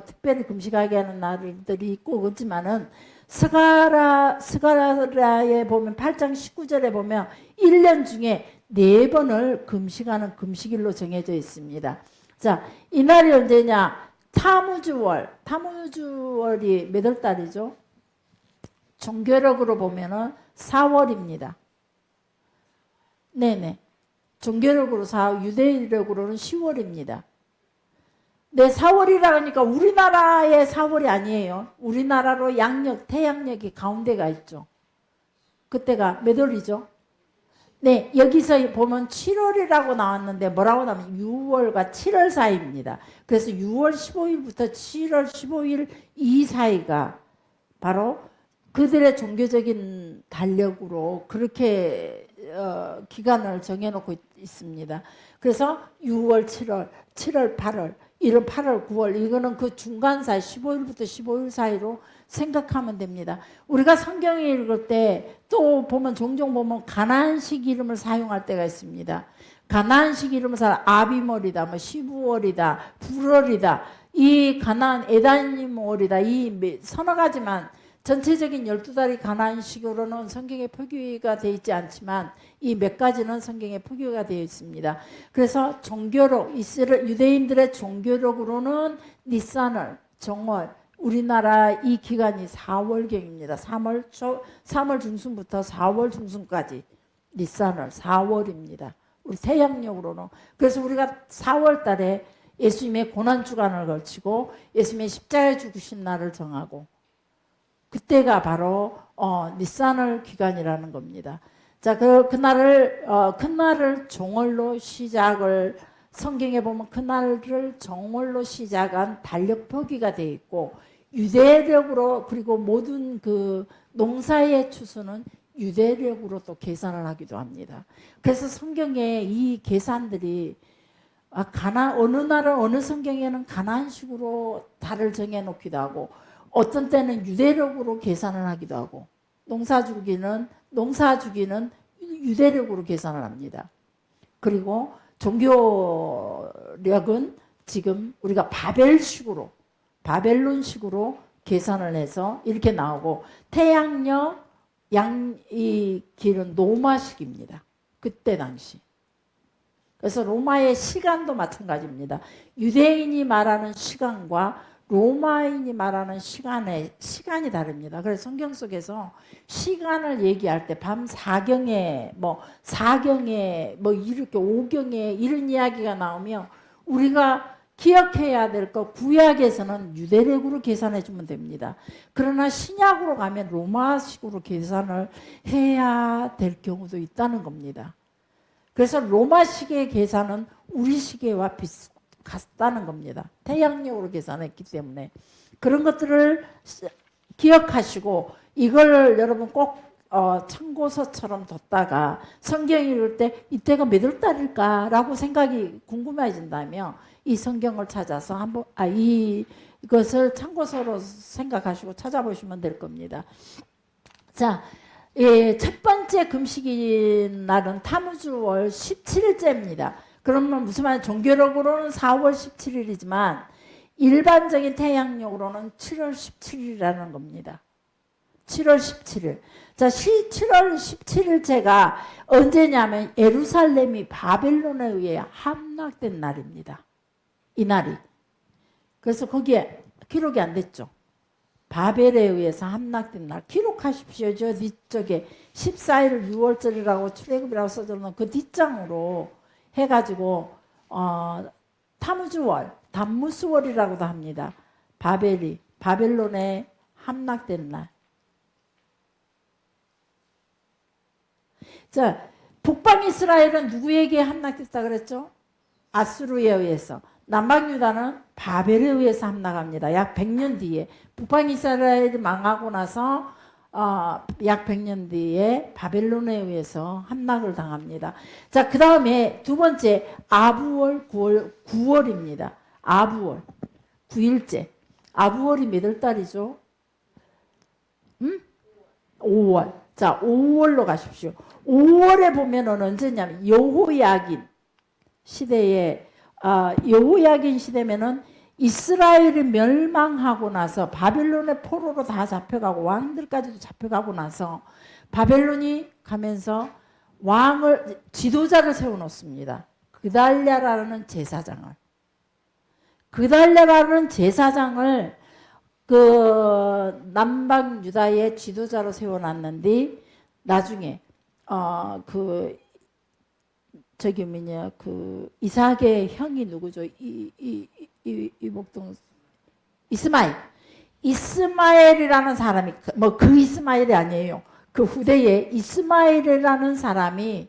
특별히 금식하게 하는 날들이 있고 그렇지만은 스가랴에 보면 8장 19절에 보면 1년 중에 4번을 금식하는 금식일로 정해져 있습니다. 자, 이 날이 언제냐? 타무주월이 몇 월 달이죠? 종교력으로 보면은 4월입니다. 네네. 종교력으로 유대력으로는 10월입니다. 네, 4월이라 하니까 우리나라의 4월이 아니에요. 우리나라로 태양력이 가운데가 있죠. 그때가 몇 월이죠? 네, 여기서 보면 7월이라고 나왔는데 뭐라고 나오면 6월과 7월 사이입니다. 그래서 6월 15일부터 7월 15일 이 사이가 바로 그들의 종교적인 달력으로 그렇게 기간을 정해놓고 있습니다. 그래서 6월, 7월, 7월, 8월, 이런 8월, 9월 이거는 그 중간 사이 15일부터 15일 사이로 생각하면 됩니다. 우리가 성경을 읽을 때 또 보면 종종 보면 가나안식 이름을 사용할 때가 있습니다. 가나안식 이름을 아비몰이다, 뭐 시부월이다, 불월이다. 이 가나안 에다님월이다. 이 서너 가지만 전체적인 12달이 가나안식으로는 성경에 표기가 되어 있지 않지만 이 몇 가지는 성경에 표기가 되어 있습니다. 그래서 종교록, 유대인들의 종교록으로는 니산월, 정월, 우리나라 이 기간이 4월경입니다. 3월 중순부터 4월 중순까지 니산월, 4월입니다. 우리 태양력으로는. 그래서 우리가 4월 달에 예수님의 고난주간을 걸치고 예수님의 십자가에 죽으신 날을 정하고 그때가 바로 니산월 기간이라는 겁니다. 자, 그날을 정월로 시작을 성경에 보면 그날을 정월로 시작한 달력 표기가 되어 있고 유대력으로 그리고 모든 그 농사의 추수는 유대력으로 또 계산을 하기도 합니다. 그래서 성경에 이 계산들이 어느 날은 어느 성경에는 가나안식으로 달을 정해놓기도 하고 어떤 때는 유대력으로 계산을 하기도 하고 농사 주기는 유대력으로 계산을 합니다. 그리고 종교력은 지금 우리가 바벨론식으로 계산을 해서 이렇게 나오고 태양력 이 길은 로마식입니다. 그때 당시. 그래서 로마의 시간도 마찬가지입니다. 유대인이 말하는 시간과 로마인이 말하는 시간이 다릅니다. 그래서 성경 속에서 시간을 얘기할 때 밤 4경에 뭐 4경에 뭐 이렇게 5경에 이런 이야기가 나오면 우리가 기억해야 될 것 구약에서는 유대력으로 계산해 주면 됩니다. 그러나 신약으로 가면 로마식으로 계산을 해야 될 경우도 있다는 겁니다. 그래서 로마식의 계산은 우리 시계와 같다는 겁니다. 태양력으로 계산했기 때문에 그런 것들을 기억하시고 이걸 여러분 꼭 참고서처럼 뒀다가 성경 읽을 때 이때가 몇 월 달일까라고 생각이 궁금해진다면 이 성경을 찾아서 한번 이것을 참고서로 생각하시고 찾아보시면 될 겁니다. 자, 첫 번째 금식인 날은 타무즈월 17일째입니다. 그러면 무슨 말이냐? 종교력으로는 4월 17일이지만 일반적인 태양력으로는 7월 17일이라는 겁니다. 7월 17일. 자, 7월 17일째가 언제냐면 예루살렘이 바벨론에 의해 함락된 날입니다. 이 날이. 그래서 거기에 기록이 안 됐죠. 바벨에 의해서 함락된 날. 기록하십시오. 저 뒤쪽에 14일 6월절이라고 출애굽이라고 써져있는 그 뒷장으로 해가지고 타무즈월, 담무스월이라고도 합니다. 바벨론에 함락된 날. 자, 북방 이스라엘은 누구에게 함락됐다 그랬죠? 아수르에 의해서. 남방 유다는 바벨에 의해서 함락합니다. 약 100년 뒤에 북방 이스라엘이 망하고 나서 약 100년 뒤에 바벨론에 의해서 함락을 당합니다. 자, 그 다음에 두 번째 아부월 9월입니다. 아부월 9일째. 아부월이 몇 월 달이죠? 5월. 자, 5월로 가십시오. 5월에 보면은 언제냐면 여호야긴 시대에 여호야긴 시대면은 이스라엘이 멸망하고 나서 바벨론의 포로로 다 잡혀가고 왕들까지도 잡혀가고 나서 바벨론이 가면서 지도자를 세워놓습니다. 그달랴라는 제사장을 그 남방 유다의 지도자로 세워놨는데 나중에 이삭의 형이 누구죠? 이복동 이스마엘이라는 사람이 뭐 그 이스마엘이 아니에요. 그 후대에 이스마엘이라는 사람이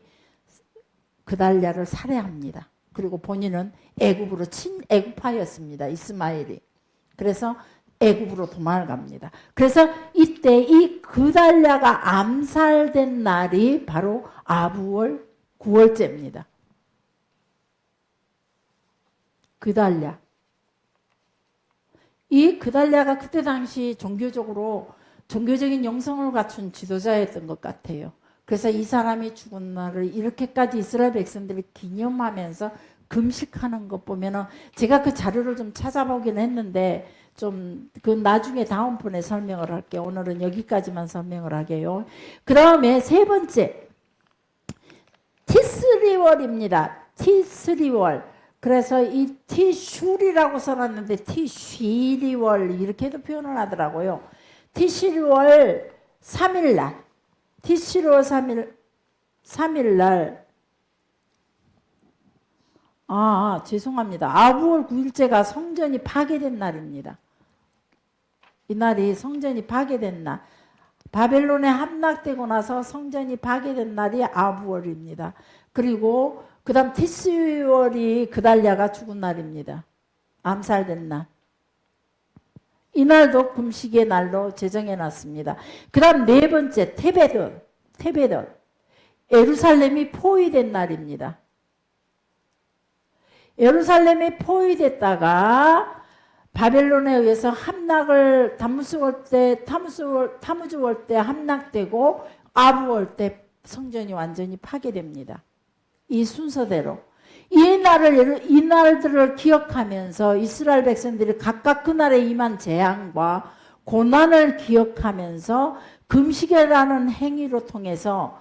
그달랴를 살해합니다. 그리고 본인은 애굽으로 친애굽파였습니다. 이스마엘이. 그래서 애굽으로 도망을 갑니다. 그래서 이때 이 그달랴가 암살된 날이 바로 아부월 9월째입니다. 그달랴. 이 그달랴가 그때 당시 종교적인 영성을 갖춘 지도자였던 것 같아요. 그래서 이 사람이 죽은 날을 이렇게까지 이스라엘 백성들이 기념하면서 금식하는 것 보면은 제가 그 자료를 좀 찾아보긴 했는데 좀 그 나중에 다음번에 설명을 할게요. 오늘은 여기까지만 설명을 하게요. 그 다음에 세 번째 티스리월입니다. 티스리월. 그래서 이 티슈리라고 써놨는데 티쉬리월 이렇게도 표현을 하더라고요. 티시리월 3일날 티시리월 3일날 죄송합니다. 아부월 9일째가 성전이 파괴된 날입니다. 이 날이 성전이 파괴된 날. 바벨론에 함락되고 나서 성전이 파괴된 날이 아부월입니다. 그리고 그 다음 티스월이 그달랴가 죽은 날입니다. 암살된 날. 이날도 금식의 날로 제정해놨습니다. 그 다음 네 번째 테베돈. 예루살렘이 포위된 날입니다. 예루살렘이 포위됐다가 바벨론에 의해서 함락을 타무즈월 때 함락되고 아부월 때 성전이 완전히 파괴됩니다. 이 순서대로 이 날들을 기억하면서 이스라엘 백성들이 각각 그날에 임한 재앙과 고난을 기억하면서 금식이라는 행위로 통해서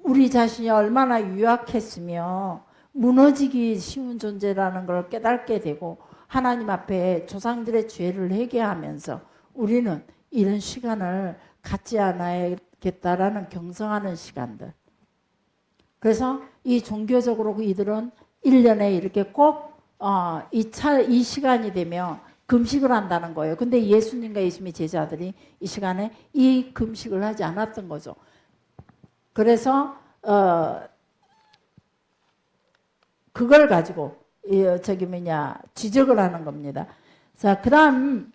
우리 자신이 얼마나 유약했으며 무너지기 쉬운 존재라는 걸 깨닫게 되고 하나님 앞에 조상들의 죄를 회개하면서 우리는 이런 시간을 갖지 않아야겠다라는 경성하는 시간들. 그래서 이 종교적으로 이들은 1년에 이렇게 꼭 이 시간이 되면 금식을 한다는 거예요. 근데 예수님과 예수님의 제자들이 이 시간에 이 금식을 하지 않았던 거죠. 그래서 그걸 가지고 지적을 하는 겁니다. 자, 그다음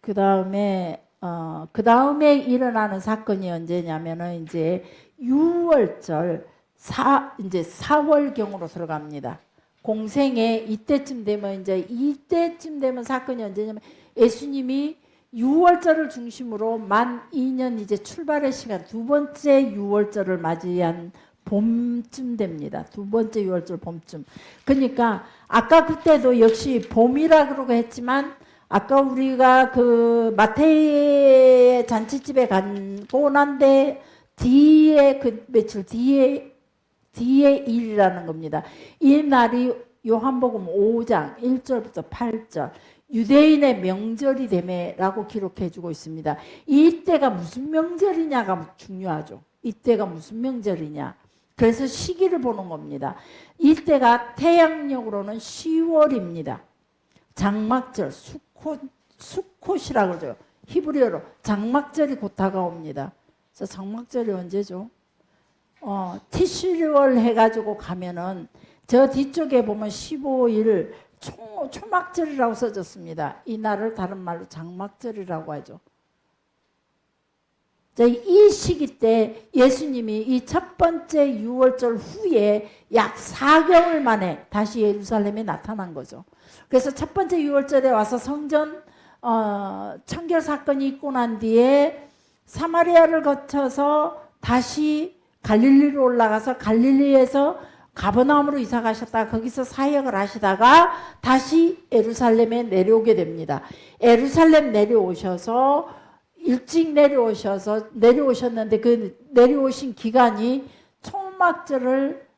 그 다음에 일어나는 사건이 언제냐면은 이제 6월절 이제 4월경으로 들어갑니다. 공생에 이때쯤 되면 사건이 언제냐면 예수님이 6월절을 중심으로 만 2년 이제 출발의 시간 두 번째 6월절을 맞이한 봄쯤 됩니다. 두 번째 6월절 봄쯤. 그러니까 아까 그때도 역시 봄이라 그러고 했지만 아까 우리가 그 마태의 잔치집에 가고 난데 뒤에 그 며칠 뒤에 일이라는 겁니다. 이 날이 요한복음 5장 1절부터 8절 유대인의 명절이 되매라고 기록해주고 있습니다. 이때가 무슨 명절이냐가 중요하죠. 이때가 무슨 명절이냐. 그래서 시기를 보는 겁니다. 이때가 태양력으로는 10월입니다. 장막절, 수콧이라고 그러죠. 히브리어로 장막절이 곧 다가옵니다. 그래서 장막절이 언제죠? 티슈리월 해가지고 가면은 저 뒤쪽에 보면 15일 초막절이라고 써졌습니다. 이 날을 다른 말로 장막절이라고 하죠. 자, 이 시기 때 예수님이 이 첫 번째 6월절 후에 약 4개월 만에 다시 예루살렘에 나타난 거죠. 그래서 첫 번째 6월절에 와서 성전 청결 사건이 있고 난 뒤에 사마리아를 거쳐서 다시 갈릴리로 올라가서 갈릴리에서 가버나움으로 이사 가셨다가 거기서 사역을 하시다가 다시 예루살렘에 내려오게 됩니다. 예루살렘 내려오셔서 일찍 내려오셨는데 그 내려오신 기간이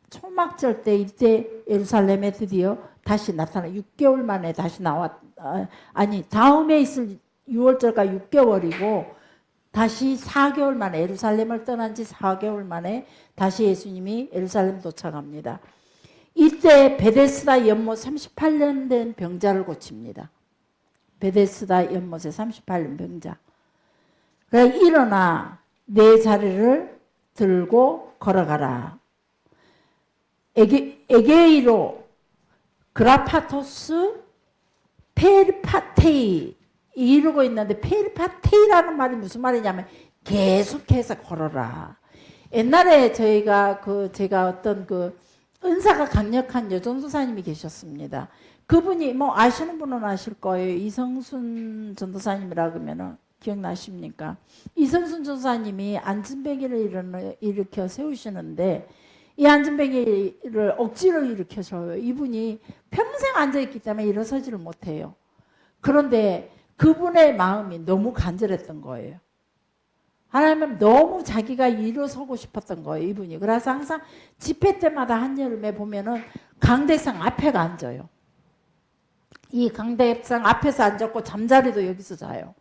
초막절 때 이때 예루살렘에 드디어 다시 나타나 6개월 만에 다시 다음에 있을 6월절가 6개월이고 다시 4개월 만에 예루살렘을 떠난 지 4개월 만에 다시 예수님이 예루살렘 도착합니다. 이때 베데스다 연못 38년 된 병자를 고칩니다. 베데스다 연못에 38년 병자. 그래 일어나 내 자리를 들고 걸어가라. 에게이로 그라파토스 페리파테이 이러고 있는데 페리파테이라는 말이 무슨 말이냐면 계속해서 걸어라. 옛날에 제가 어떤 은사가 강력한 여전도사님이 계셨습니다. 그분이 뭐 아시는 분은 아실 거예요. 이성순 전도사님이라 그러면은 기억나십니까? 이성순 전도사님이 안진뱅이를 일으켜 세우시는데 이 안진뱅이를 억지로 일으켜서요. 이분이 평생 앉아있기 때문에 일어서지를 못해요. 그런데 그분의 마음이 너무 간절했던 거예요. 하나님은 너무 자기가 일어서고 싶었던 거예요. 이분이. 그래서 항상 집회 때마다 한여름에 보면은 강대상 앞에가 앉아요. 이 강대상 앞에서 앉았고 잠자리도 여기서 자요.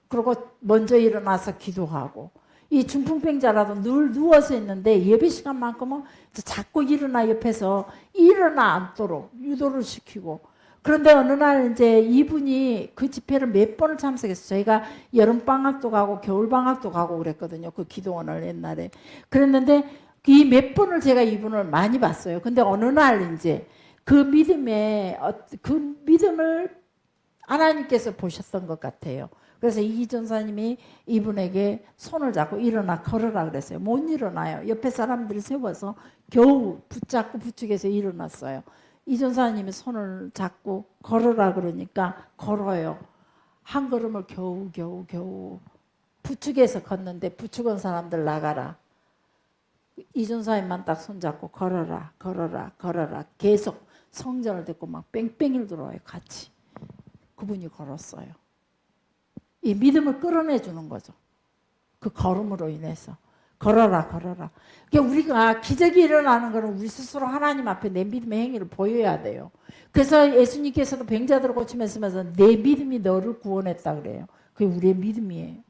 그리고 먼저 일어나서 기도하고 이 중풍병자라도 늘 누워서 있는데 예배 시간만큼은 자꾸 일어나 옆에서 일어나 앉도록 유도를 시키고 그런데 어느 날 이제 이분이 그 집회를 몇 번을 참석했어요. 저희가 여름방학도 가고 겨울방학도 가고 그랬거든요. 그 기도원을 옛날에. 그랬는데 이 몇 번을 제가 이분을 많이 봤어요. 근데 어느 날 이제 그 믿음을 하나님께서 보셨던 것 같아요. 그래서 이 전사님이 이분에게 손을 잡고 일어나 걸어라 그랬어요. 못 일어나요. 옆에 사람들이 세워서 겨우 붙잡고 부축해서 일어났어요. 이 전사님이 손을 잡고 걸어라 그러니까 걸어요. 한 걸음을 겨우 부축해서 걷는데 부축한 사람들 나가라. 이 전사님만 딱 손잡고 걸어라. 계속 성전을 듣고 막 뺑뺑이를 돌아요. 같이. 그분이 걸었어요. 이 믿음을 끌어내주는 거죠. 그 걸음으로 인해서. 걸어라. 그러니까 우리가 기적이 일어나는 것은 우리 스스로 하나님 앞에 내 믿음의 행위를 보여야 돼요. 그래서 예수님께서도 병자들을 고치면서 내 믿음이 너를 구원했다 그래요. 그게 우리의 믿음이에요.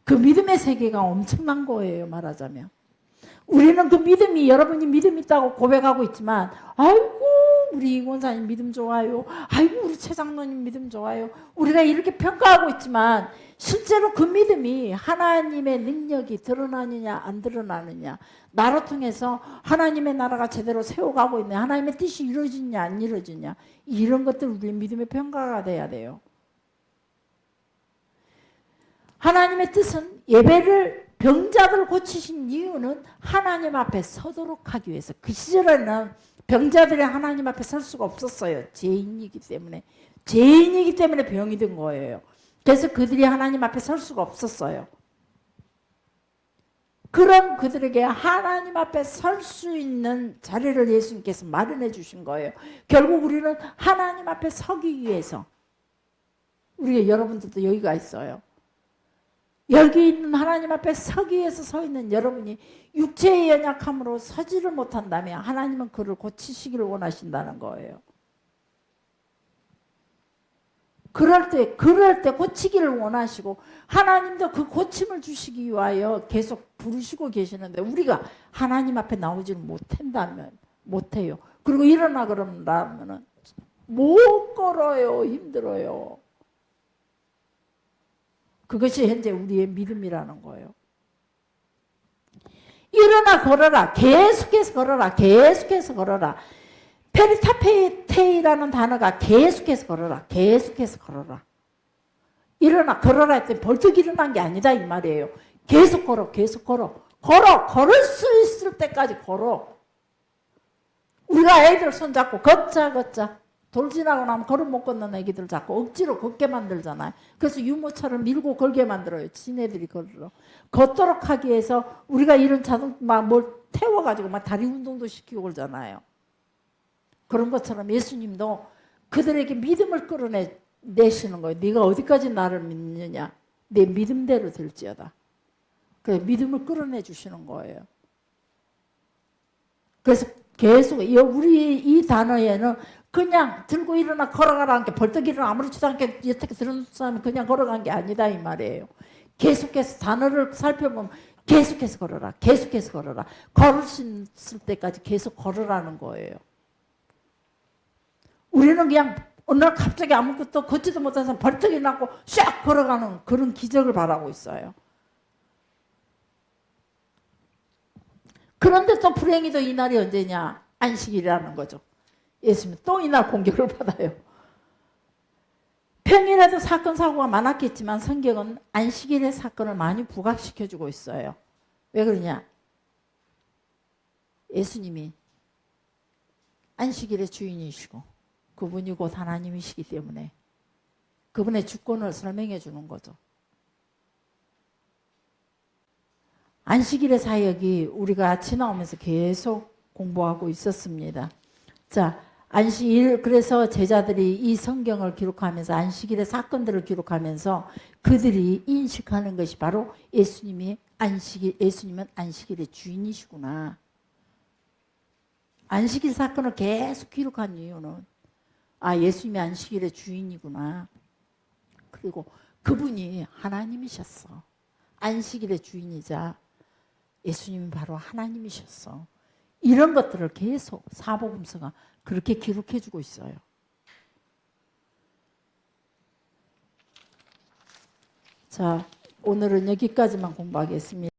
그 믿음의 세계가 엄청난 거예요. 말하자면. 우리는 그 믿음이 여러분이 믿음 있다고 고백하고 있지만 아이고 우리 이 권사님 믿음 좋아요. 아이고 우리 최 장로님 믿음 좋아요. 우리가 이렇게 평가하고 있지만 실제로 그 믿음이 하나님의 능력이 드러나느냐 안 드러나느냐 나로 통해서 하나님의 나라가 제대로 세워가고 있냐 하나님의 뜻이 이루어지냐 안 이루어지냐 이런 것들 우리 믿음의 평가가 돼야 돼요. 하나님의 뜻은 예배를 병자들을 고치신 이유는 하나님 앞에 서도록 하기 위해서. 그 시절에는 병자들이 하나님 앞에 설 수가 없었어요. 죄인이기 때문에 병이 든 거예요. 그래서 그들이 하나님 앞에 설 수가 없었어요. 그런 그들에게 하나님 앞에 설 수 있는 자리를 예수님께서 마련해 주신 거예요. 결국 우리는 하나님 앞에 서기 위해서 우리가 여러분들도 여기가 있어요. 여기 있는 하나님 앞에 서기 위해서 서 있는 여러분이 육체의 연약함으로 서지를 못한다면 하나님은 그를 고치시기를 원하신다는 거예요. 그럴 때 고치기를 원하시고 하나님도 그 고침을 주시기 위하여 계속 부르시고 계시는데 우리가 하나님 앞에 나오지를 못해요. 그리고 일어나 그러면 못 걸어요. 힘들어요. 그것이 현재 우리의 믿음이라는 거예요. 일어나 걸어라. 계속해서 걸어라. 페리타페테이라는 단어가 계속해서 걸어라. 일어나 걸어라 했더니 벌떡 일어난 게 아니다 이 말이에요. 계속 걸어. 걸을 수 있을 때까지 걸어. 우리가 애들 손잡고 걷자. 돌 지나고 나면 걸음 못 걷는 애기들 자꾸 억지로 걷게 만들잖아요. 그래서 유모차를 밀고 걸게 만들어요. 지네들이 걷도록 하기 위해서 우리가 이런 자동 막 뭘 태워가지고 막 다리 운동도 시키고 그러잖아요. 그런 것처럼 예수님도 그들에게 믿음을 끌어내시는 거예요. 네가 어디까지 나를 믿느냐. 내 믿음대로 될지어다. 그래서 믿음을 끌어내 주시는 거예요. 그래서 계속 우리 이 단어에는 그냥 들고 일어나 걸어가라는 게 벌떡 일어나 아무렇지도 않게 여태껏 들은 사람이 그냥 걸어간 게 아니다 이 말이에요. 계속해서 단어를 살펴보면 계속해서 걸어라. 걸을 수 있을 때까지 계속 걸으라는 거예요. 우리는 그냥 어느 날 갑자기 아무것도 걷지도 못해서 벌떡 일어나고 샥 걸어가는 그런 기적을 바라고 있어요. 그런데 또 불행히도 이날이 언제냐? 안식일이라는 거죠. 예수님 또 이날 공격을 받아요. 평일에도 사건 사고가 많았겠지만 성경은 안식일의 사건을 많이 부각시켜주고 있어요. 왜 그러냐? 예수님이 안식일의 주인이시고 그분이 곧 하나님이시기 때문에 그분의 주권을 설명해 주는 거죠. 안식일의 사역이 우리가 지나오면서 계속 공부하고 있었습니다. 자, 안식일, 그래서 제자들이 이 성경을 기록하면서 안식일의 사건들을 기록하면서 그들이 인식하는 것이 바로 예수님은 안식일의 주인이시구나. 안식일 사건을 계속 기록한 이유는 예수님이 안식일의 주인이구나. 그리고 그분이 하나님이셨어. 안식일의 주인이자 예수님이 바로 하나님이셨어. 이런 것들을 계속 사복음서가 그렇게 기록해주고 있어요. 자, 오늘은 여기까지만 공부하겠습니다.